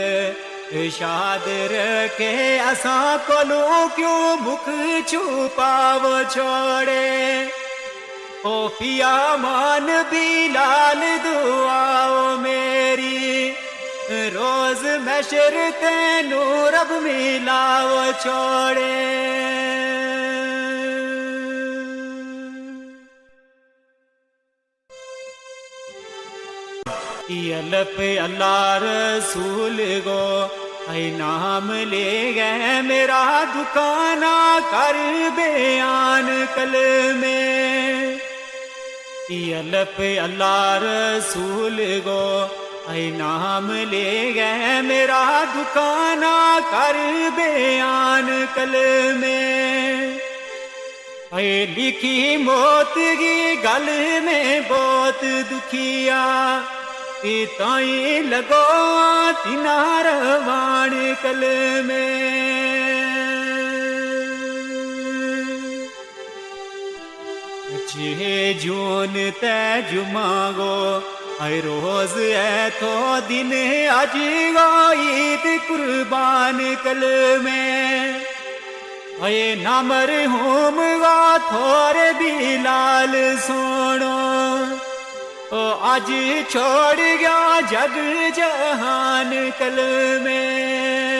शाद रखे असा कोलू क्यों मुख छुपावो छोड़े ओ पिया मान बिलाल दुआओ मेरी रोज मैशर तेनू रब मिलाओ छोड़े अल्लाह अल्लाह रसूल गो आई नाम ले गए मेरा दुकाना कर बयान कल में अल्लाह रसूल गो आई नाम ले गए मेरा दुकाना कर बयान कल में आई लिखी मौत की गल में बहुत दुखिया ताई लगो तिनार वाण कल में छे जून ते जुमागो आई रोज है तो दिन आज गो ईद कुर्बान कल में आए नामर होम गो थोर बिलाल सोनो ओ आज छोड़ गया जग जहान कल में